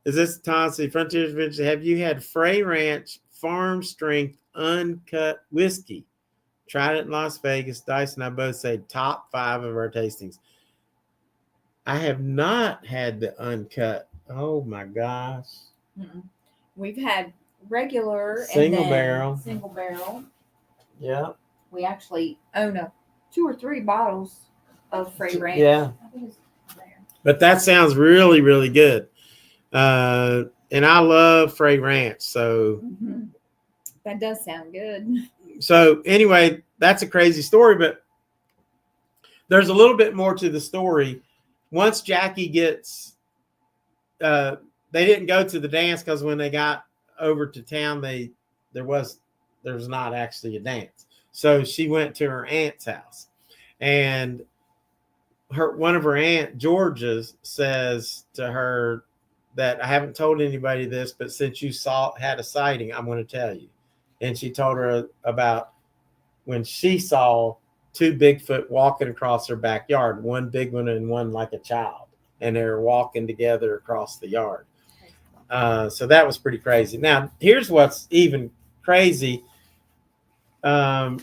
is this Tom C. Frontiersman? Have you had Frey Ranch farm strength uncut whiskey? Tried it in Las Vegas. Dice and I both say top 5 of our tastings. I have not had the uncut. Oh my gosh. Mm-mm. We've had regular single and barrel. Single barrel. Yeah. We actually own 2 or 3 bottles of Frey Ranch. Yeah. I think it's there. But that sounds really, really good. And I love Frey Ranch. So that does sound good. So anyway, that's a crazy story, but there's a little bit more to the story. Once Jackie gets, they didn't go to the dance because when they got over to town, there was not actually a dance. So she went to her aunt's house, and one of her aunt Georgia's says to her that I haven't told anybody this, but since you had a sighting, I'm going to tell you. And she told her about when she saw 2 Bigfoot walking across her backyard, one big one and one like a child, and they were walking together across the yard. So that was pretty crazy. Now, here's what's even crazy. The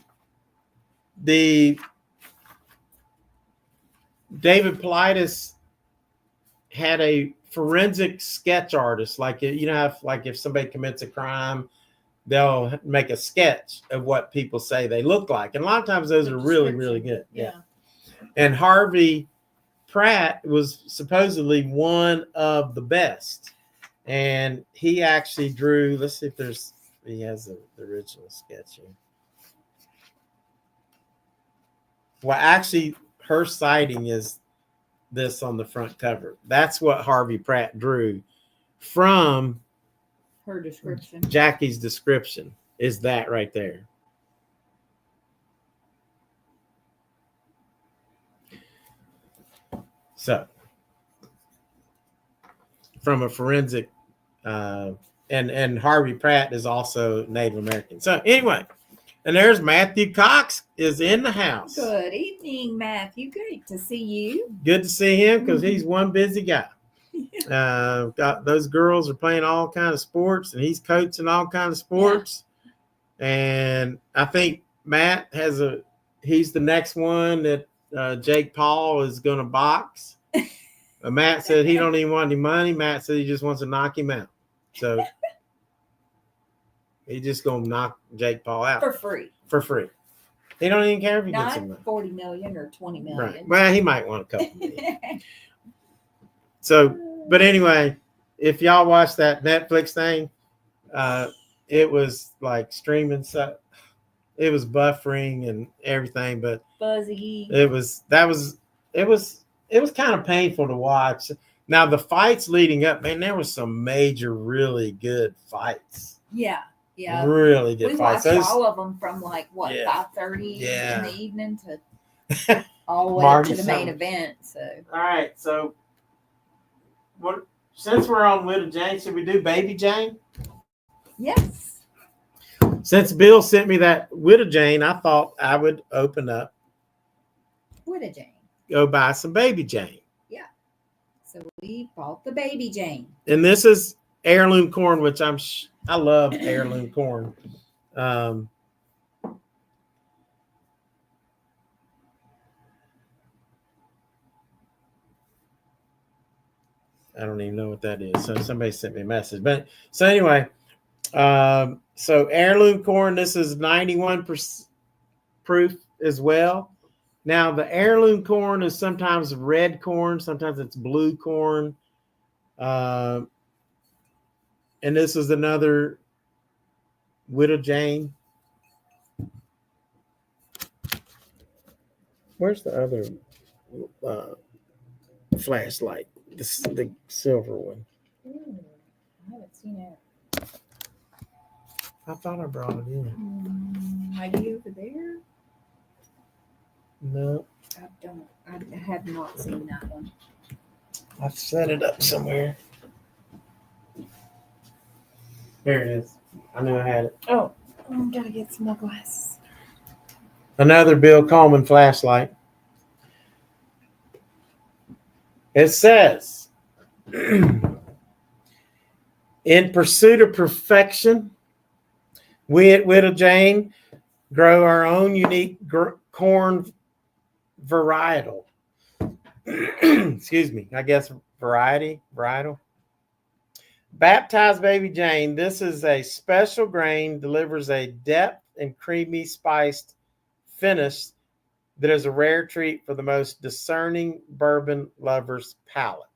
David Paulides had a forensic sketch artist, like if somebody commits a crime, they'll make a sketch of what people say they look like. And a lot of times those are really, really good. Yeah. And Harvey Pratt was supposedly one of the best. And he actually drew, let's see if he has the original sketch here. Well, actually, her sighting is this on the front cover. That's what Harvey Pratt drew from her description. Jackie's description is that right there. So, from a forensic, and Harvey Pratt is also Native American. So anyway, and there's Matthew Cox is in the house. Good evening, Matthew. Great to see you. Good to see him because he's one busy guy. Got those girls are playing all kind of sports, and he's coaching all kind of sports. Yeah. And I think Matt he's the next one that Jake Paul is going to box. Matt said he don't even want any money. Matt said he just wants to knock him out. So he's just going to knock Jake Paul out for free. For free. He don't even care if he gets some money. 40 million or 20 million. Right. Well, he might want a couple million. So, but anyway, if y'all watch that Netflix thing, it was like streaming. So it was buffering and everything, but fuzzy. It was kind of painful to watch. Now the fights leading up, man, there was some major, really good fights. Yeah. Yeah. Really good fights. We watched all of them from 5:30 in the evening to all the way Marty up to the main Summers. event. So All right, so what? Since we're on Widow Jane, should we do Baby Jane? yes, Since Bill sent me that Widow Jane, I thought I would open up, Widow Jane. go buy some Baby Jane. Yeah. So we bought the Baby Jane. And this is heirloom corn, which I love heirloom corn. I don't even know what that is. So somebody sent me a message. But so anyway, so heirloom corn, this is 91% proof as well. Now the heirloom corn is sometimes red corn, sometimes it's blue corn. And this is another Widow Jane. Where's the other flashlight? The silver one. Ooh, I haven't seen it. I thought I brought it in. Maybe over there. No, I have not seen that one. I've set it up somewhere. There it is. I knew I had it. Oh, I gotta get some more glasses. Another Bill Coleman flashlight. It says, in pursuit of perfection, we at Widow Jane grow our own unique corn varietal. Excuse me, I guess varietal. Baptized Baby Jane, this is a special grain, delivers a depth and creamy spiced finish that is a rare treat for the most discerning bourbon lover's palate.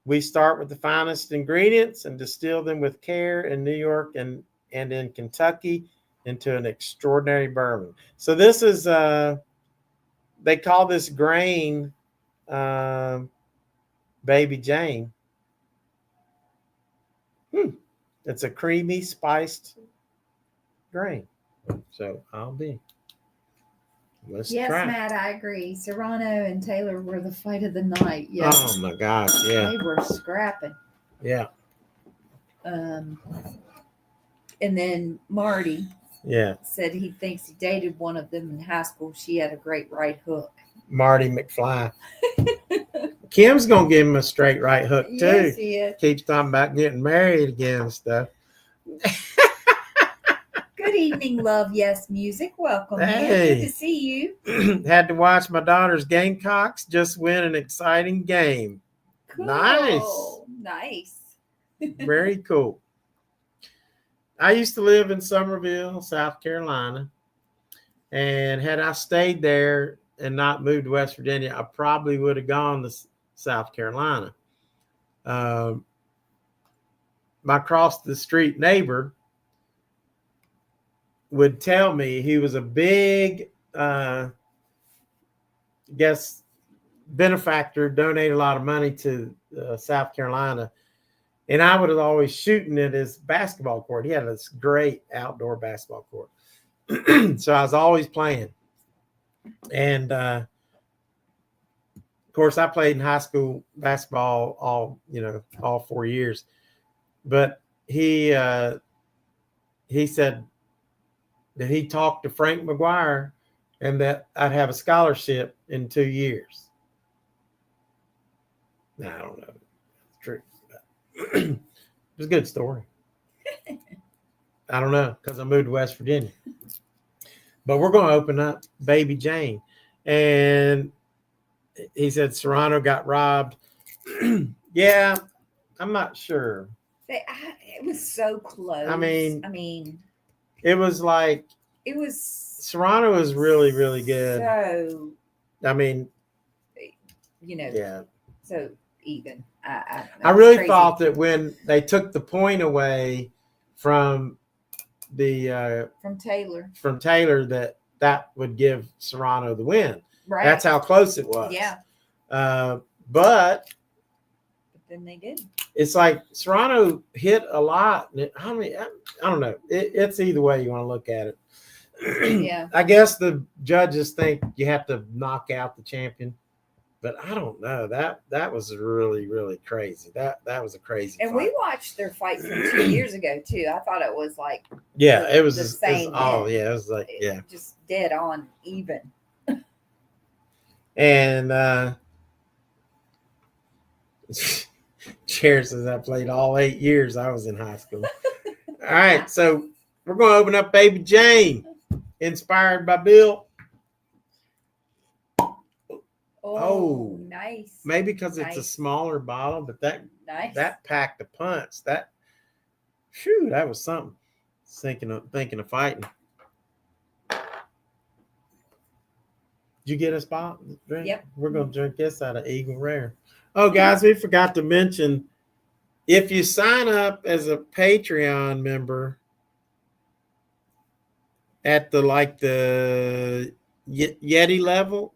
We start with the finest ingredients and distill them with care in New York and in Kentucky into an extraordinary bourbon. So this is, they call this grain Baby Jane. It's a creamy, spiced grain. So I'll be. Let's try. Matt, I agree. Serrano and Taylor were the fight of the night. Yes. Oh my gosh, yeah. They were scrapping. Yeah. And then Marty said he thinks he dated one of them in high school. She had a great right hook. Marty McFly. Kim's gonna give him a straight right hook too. Yes, he is. Keeps talking about getting married again and stuff. Good evening, Love Yes Music. Welcome. Hey. Good to see you. Had to watch my daughter's Gamecocks just win an exciting game. Cool. Nice. Very cool. I used to live in Summerville, South Carolina. And had I stayed there and not moved to West Virginia, I probably would have gone to South Carolina. My across the street neighbor would tell me he was a big, benefactor, donated a lot of money to South Carolina. And I was always shooting at his basketball court. He had this great outdoor basketball court. So I was always playing. And, of course, I played in high school basketball all 4 years. But he said that he talked to Frank McGuire and that I'd have a scholarship in 2 years. Now, I don't know. It's true. It was a good story. I don't know, because I moved to West Virginia. But we're going to open up Baby Jane. And he said Serrano got robbed. Yeah, I'm not sure. It was so close. I mean, it was like Serrano was really, really good. So, I mean, yeah. So even. I really thought that when they took the point away from from Taylor that would give Serrano the win. Right. That's how close it was. Yeah. But then they did. It's like Serrano hit a lot. I don't know. It's either way you want to look at Yeah. I guess the judges think you have to knock out the champion, but I don't know. That was really, really crazy. That was a crazy And fight. we watched their fight from 2 years ago too. I thought it was like it was the it same. was it was like just dead on even. And Chair says I played all 8 years I was in high school. All right, so we're going to open up Baby Jane, inspired by Bill. Oh, nice. Maybe because it's a smaller bottle, but that packed a punch. That was something. Thinking of fighting. Did you get a spot? Drink? Yep. We're going to drink this out of Eagle Rare. Oh, guys, we forgot to mention, if you sign up as a Patreon member at the YETI level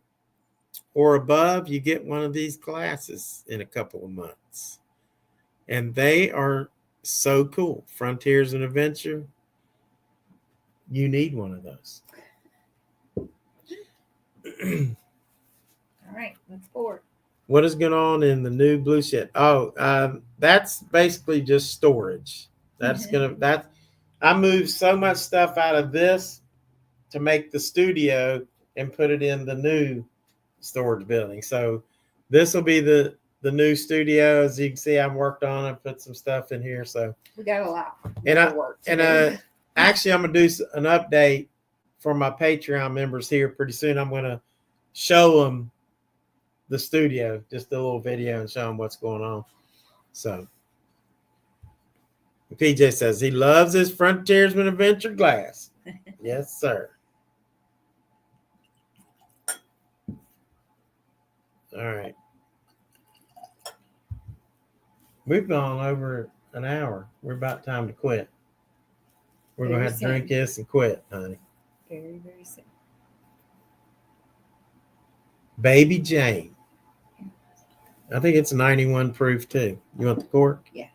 or above, you get one of these glasses in a couple of months. And they are so cool. Frontiers and Adventure. You need one of those. All right, let's pour. What is going on in the new blue shit? Oh, that's basically just storage. I moved so much stuff out of this to make the studio and put it in the new storage building. So this will be the new studio. As you can see, I've worked on it, put some stuff in here. So we got a lot. Actually, I'm gonna do an update for my Patreon members here pretty soon. I'm gonna show them the studio, just a little video, and show them what's going on. So PJ says he loves his Frontiersman Adventure glass. Yes, sir. All right. We've gone over an hour. We're about time to quit. We're going to have to drink this and quit, honey. Very, very soon. Baby Jane. I think it's 91 proof too. You want the cork? Yeah.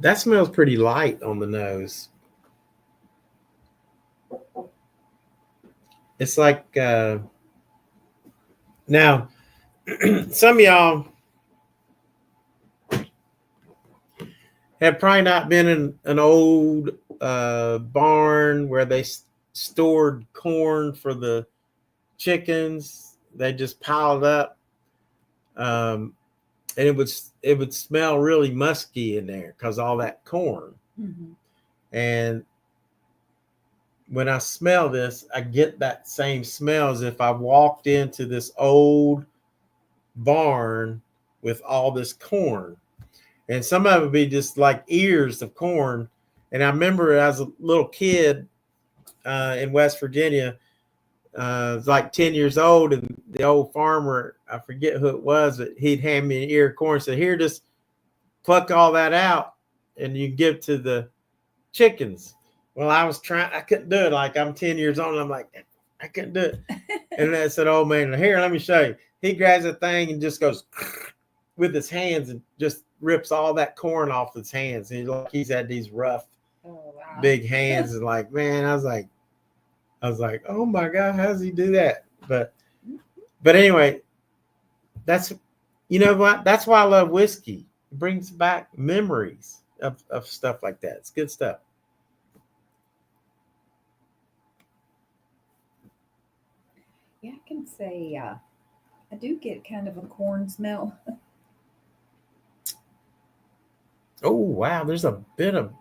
That smells pretty light on the nose. It's like now some of y'all have probably not been in an old barn where they stored corn for the chickens. They just piled up, and it would smell really musky in there because all that corn. Mm-hmm. And when I smell this, I get that same smell as if I walked into this old barn with all this corn. And some of it would be just like ears of corn. And I remember as a little kid in West Virginia, I was like 10 years old, and the old farmer, I forget who it was, but he'd hand me an ear of corn and say, here, just pluck all that out and you give to the chickens. Well, I couldn't do it. Like, I'm 10 years old, and I'm like, I couldn't do it. And I said, oh man, here, let me show you. He grabs a thing and just goes with his hands and just rips all that corn off his hands. And he's had these rough, big hands. And like, man, I was like, oh my God, how does he do that? But anyway, you know what? That's why I love whiskey. It brings back memories of stuff like that. It's good stuff. Yeah, I can say I do get kind of a corn smell. Oh, wow. There's a bit of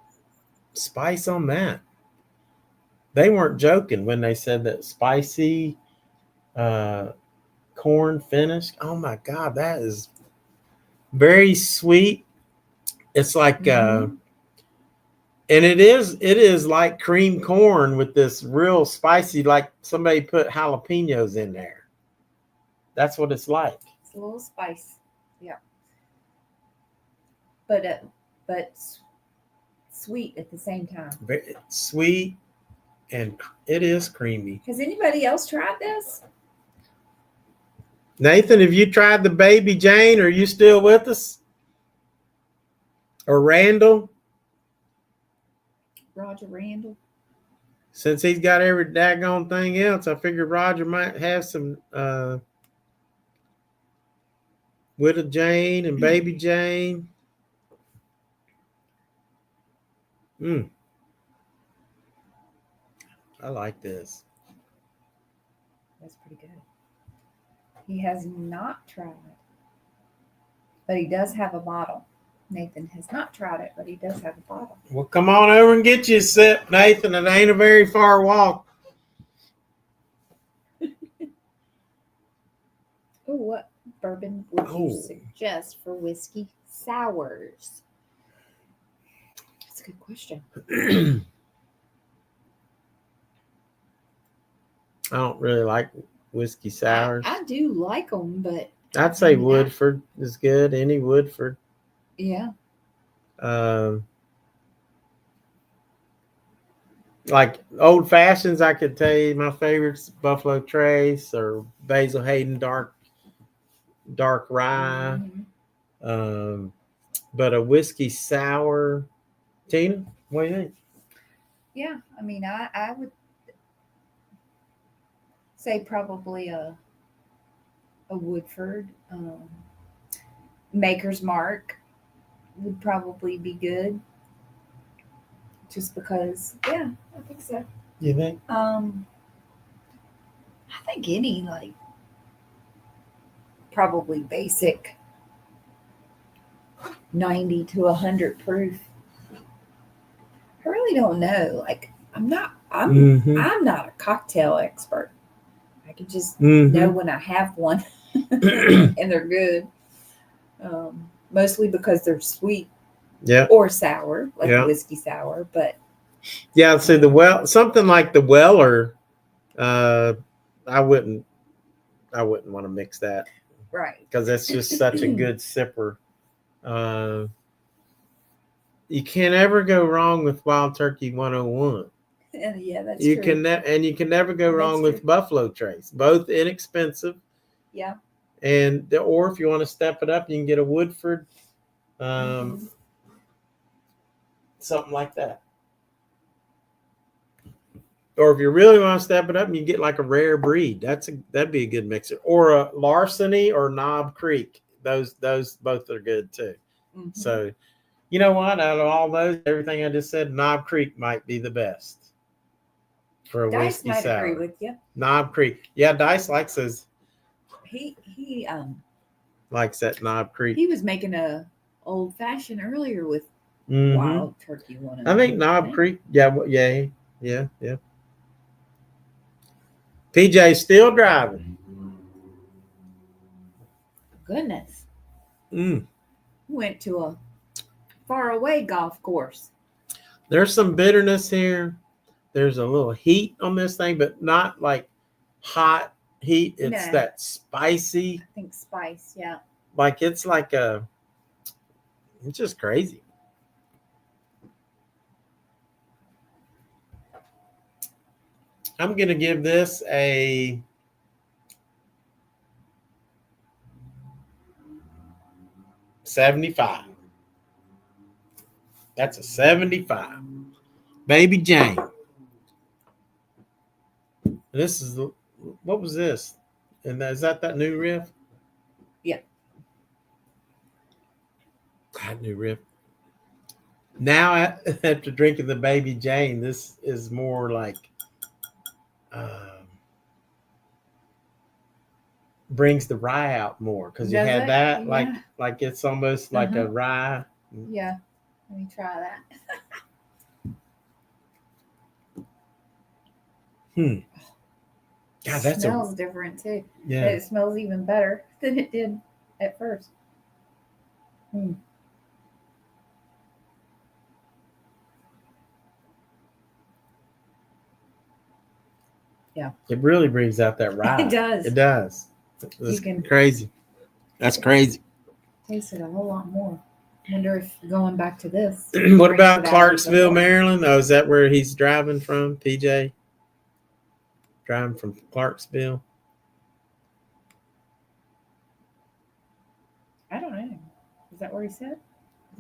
spice on that. They weren't joking when they said that spicy corn finish. Oh, my God. That is very sweet. It's like, and it is like cream corn with this real spicy, like somebody put jalapenos in there. That's what it's like. It's a little spice. Yeah. But sweet at the same time. Very sweet, and it is creamy. Has anybody else tried this? Nathan, have you tried the Baby Jane? Are you still with us? Or Randall? Roger Randall. Since he's got every daggone thing else, I figured Roger might have some Widow Jane and Baby Jane. I like this. That's pretty good. He has not tried it, but he does have a bottle. Nathan has not tried it, but he does have a bottle. Well, come on over and get you a sip, Nathan. It ain't a very far walk. Oh, what bourbon would you suggest for whiskey sours? That's a good question. I don't really like whiskey sours. I do like them, but I'd say Woodford is good. Any Woodford. Yeah. Like old fashions, I could tell you my favorites: Buffalo Trace or Basil Hayden dark rye. Mm-hmm. But a whiskey sour, Tina, what do you think? Yeah, I mean, I would say probably a Woodford. Maker's Mark would probably be good. Just because, yeah, I think so. You think? I think any, like, probably basic 90 to 100 proof. I really don't know. Like, I'm not a cocktail expert. I can just know when I have one and they're good. Mostly because they're sweet. Yeah. Or sour, like a whiskey sour, but yeah, see something like the Weller, I wouldn't want to mix that. Right. Because that's just such a good sipper. You can't ever go wrong with Wild Turkey 101. Yeah, that's true. You can never go wrong with Buffalo Trace. Both inexpensive. Yeah. Or if you want to step it up, you can get a Woodford. Something like that. Or if you really want to step it up, you get like a rare breed. That'd be a good mixer. Or a Larceny or Knob Creek. Those both are good too. Mm-hmm. So, you know what? Out of all those, everything I just said, Knob Creek might be the best for a Dice whiskey might sour. agree with you. Knob Creek, yeah. Dice likes those. He likes that Knob Creek. He was making a old fashioned earlier with Wild Turkey 101. I think Knob Creek. Yeah. PJ's still driving. Goodness. Went to a faraway golf course. There's some bitterness here. There's a little heat on this thing, but not like hot heat. It's that spicy. I think spice, yeah. Like it's just crazy. I'm going to give this a 75. That's a 75. Baby Jane. This is what was this? And is that new riff? Yeah. That new riff. Now after drinking the Baby Jane, this is more like brings the rye out more because you had that like it's almost like a rye. Yeah. Let me try that. God, that smells different too. Yeah. It smells even better than it did at first. Yeah. It really brings out that rye. It does. It does. It's crazy. That's crazy. Taste it a whole lot more. Wonder if going back to this. What about Clarksville, Maryland? Oh, is that where he's driving from, PJ? Driving from Clarksville? I don't know. Is that where he said?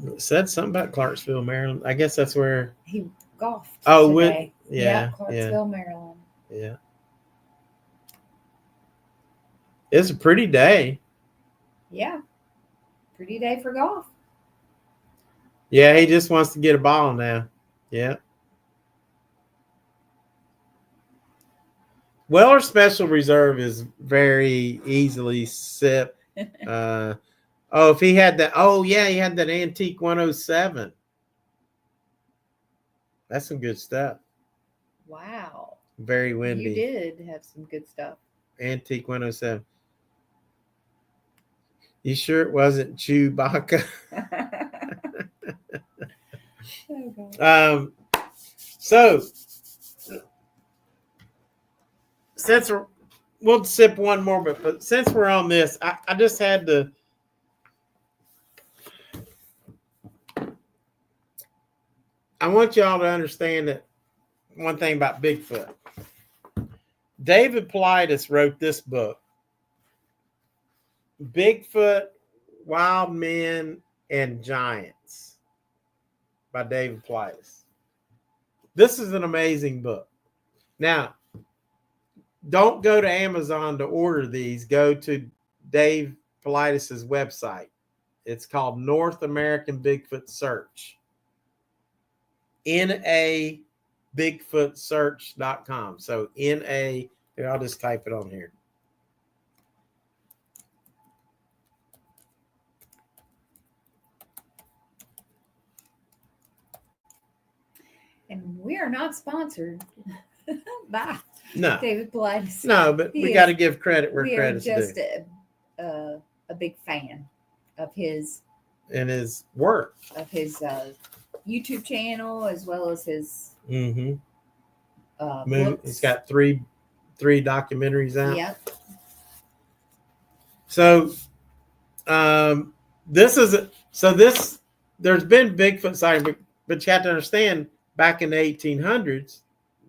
It said something about Clarksville, Maryland. I guess that's where golfed Oh, today. yeah, Clarksville, Maryland. yeah. It's a pretty day. Yeah. Pretty day for golf. Yeah, he just wants to get a ball now. Yeah. Weller Special Reserve is very easily sip. If he had that. Oh, yeah, he had that Antique 107. That's some good stuff. Wow. Very windy. You did have some good stuff. Antique 107. You sure it wasn't Chewbacca? Oh, So since we'll sip one more, but since we're on this, I just had to. I want y'all to understand that one thing about Bigfoot. David Paulides wrote this book, Bigfoot, Wild Men, and Giants, by David Paulides. This is an amazing book. Now, don't go to Amazon to order these. Go to Dave Paulides' website. It's called North American Bigfoot Search. NABigfootsearch.com. So NA, I'll just type it on here. And we are not sponsored by No. David Paulides. No, but we got to give credit where credit's due. We are just a big fan of his and his work, of his YouTube channel, as well as his books. He's got three documentaries out. Yep. So there's been Bigfoot sighting, but you have to understand, back in the 1800s,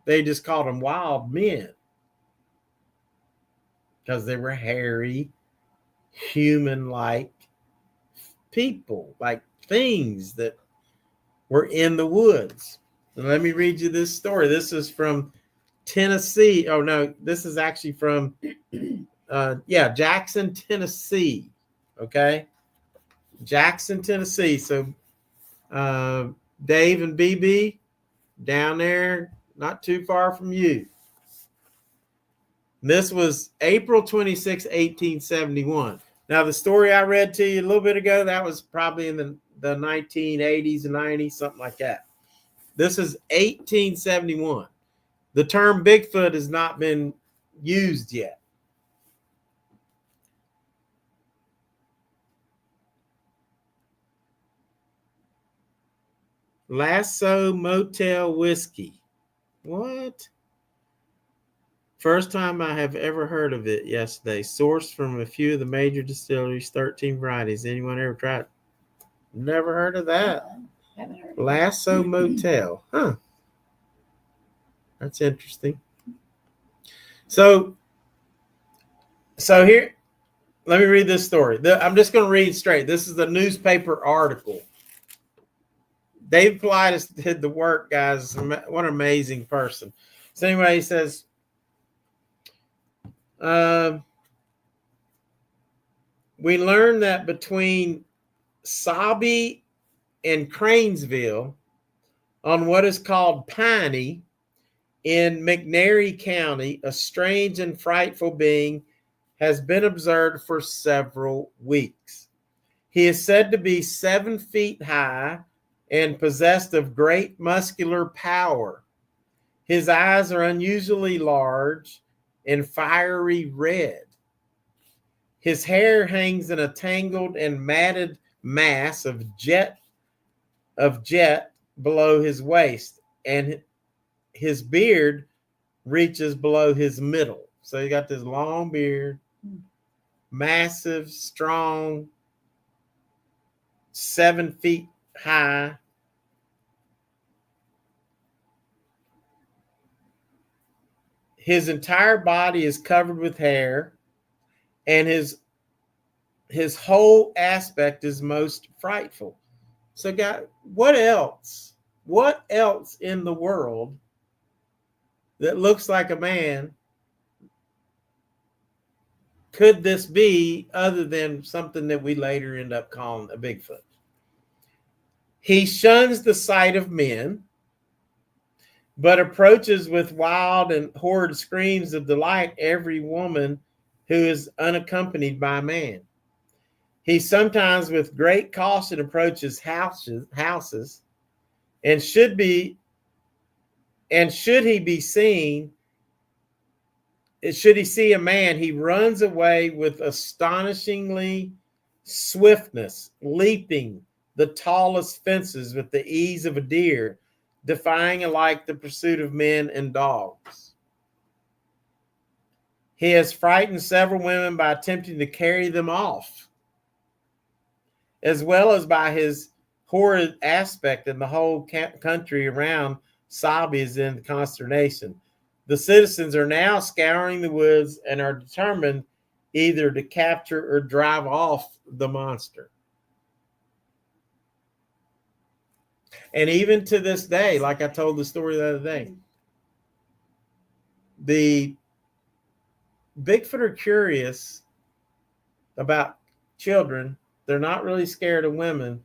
they just called them wild men because they were hairy, human-like people, like things that were in the woods. And let me read you this story. This is from Tennessee. Oh, no, this is actually from, Jackson, Tennessee. Okay? Jackson, Tennessee. So Dave and BB down there, not too far from you. This was April 26, 1871. Now, the story I read to you a little bit ago, that was probably in the 1980s and 90s, something like that. This is 1871. The term Bigfoot has not been used yet. Lasso Motel Whiskey. What? First time I have ever heard of it yesterday. Sourced from a few of the major distilleries, 13 varieties. Anyone ever tried it? Never heard of that. Haven't heard of Lasso Motel. Huh. That's interesting. So here, let me read this story. I'm just going to read straight. This is the newspaper article. Dave Paulides did the work, guys. What an amazing person. So anyway, he says, we learned that between Sabi and Cranesville, on what is called Piney in McNairy County, a strange and frightful being has been observed for several weeks. He is said to be 7 feet high and possessed of great muscular power. His eyes are unusually large and fiery red. His hair hangs in a tangled and matted mass of jet below his waist, and his beard reaches below his middle. So he got this long beard, massive, strong, 7 feet high. His entire body is covered with hair, and his whole aspect is most frightful. So, guys, what else what else in the world that looks like a man could this be other than something that we later end up calling a Bigfoot? He shuns the sight of men, but approaches with wild and horrid screams of delight every woman who is unaccompanied by a man. He sometimes with great caution approaches houses, and should he be seen, should he see a man, he runs away with astonishingly swiftness, leaping the tallest fences with the ease of a deer, defying alike the pursuit of men and dogs. He has frightened several women by attempting to carry them off, as well as by his horrid aspect, and the whole country around Sabi is in consternation. The citizens are now scouring the woods and are determined either to capture or drive off the monster. And even to this day, like I told the story the other day, the Bigfoot are curious about children. They're not really scared of women,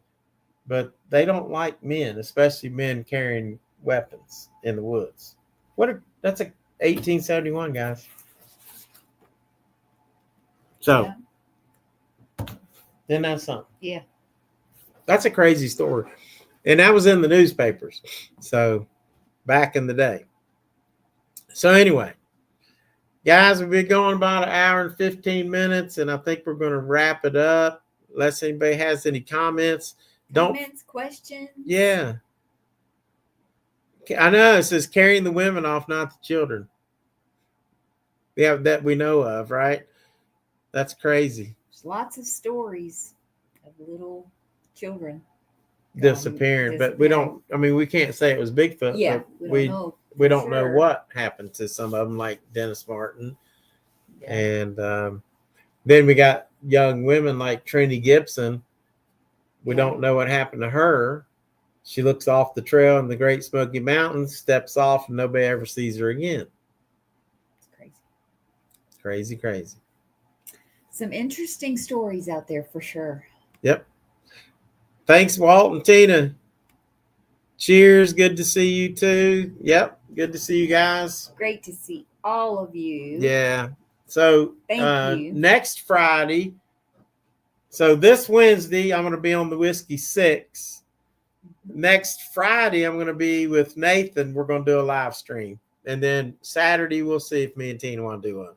but they don't like men, especially men carrying weapons in the woods. That's a 1871, guys. So, Isn't that something? Yeah. That's a crazy story. And that was in the newspapers. So, back in the day. So, anyway, guys, we've been going about 1 hour and 15 minutes, and I think we're going to wrap it up. Unless anybody has any comments. Questions? Yeah. I know it says carrying the women off, not the children. Yeah, that we know of, right? That's crazy. There's lots of stories of little children disappearing, but we don't. I mean, we can't say it was Bigfoot. Yeah, but we don't know what happened to some of them, like Dennis Martin, and then we got young women like Trinity Gibson. We don't know what happened to her. She looks off the trail in the Great Smoky Mountains, steps off, and nobody ever sees her again. It's crazy. Crazy. Some interesting stories out there for sure. Yep. Thanks, Walt and Tina. Cheers. Good to see you too. Yep. Good to see you guys. Great to see all of you. Yeah. So thank you. Next Friday. So this Wednesday, I'm going to be on the Whiskey 6. Next Friday, I'm going to be with Nathan. We're going to do a live stream. And then Saturday, we'll see if me and Tina want to do one.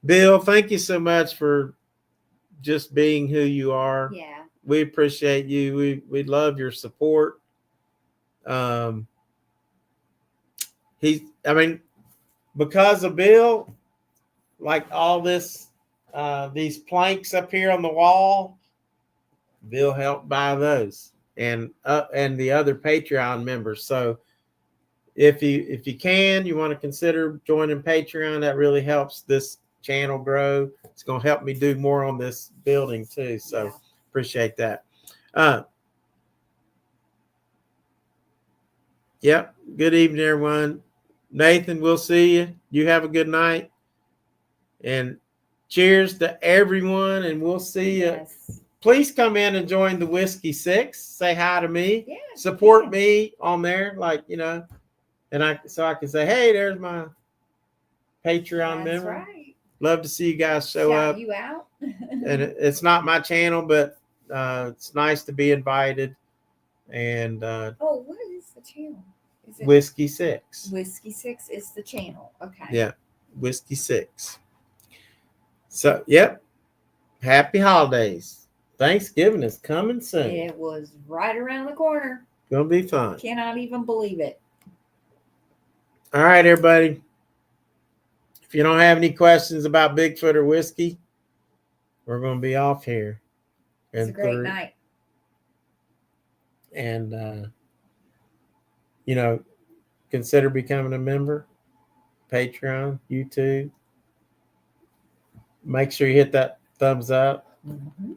Bill, thank you so much for just being who you are. Yeah. We appreciate you. We love your support. Because of Bill, like all this, these planks up here on the wall, Bill helped buy those, and the other Patreon members. So if you can, you want to consider joining Patreon. That really helps this channel grow. It's going to help me do more on this building too. So appreciate that. Yep. Good evening, everyone. Nathan, we'll see you. You have a good night. And cheers to everyone. And we'll see you. Yes. Please come in and join the Whiskey 6. Say hi to me. Yeah, support me on there. And I can say, hey, there's my Patreon member. That's right. Love to see you guys show up. You out. And it's not my channel, but it's nice to be invited. And what is the channel? Is it Whiskey 6? Whiskey 6 is the channel. Okay. Yeah, Whiskey 6. So, yep. Happy holidays. Thanksgiving is coming soon. It was right around the corner. Gonna be fun. Cannot even believe it. All right, everybody. If you don't have any questions about Bigfoot or whiskey, we're going to be off here. It's a great night. And, consider becoming a member. Patreon, YouTube. Make sure you hit that thumbs up. Mm-hmm.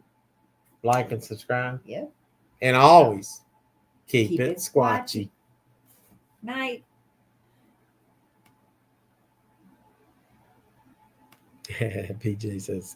Like and subscribe. Yep. And always keep it squatchy. Night. PJ says,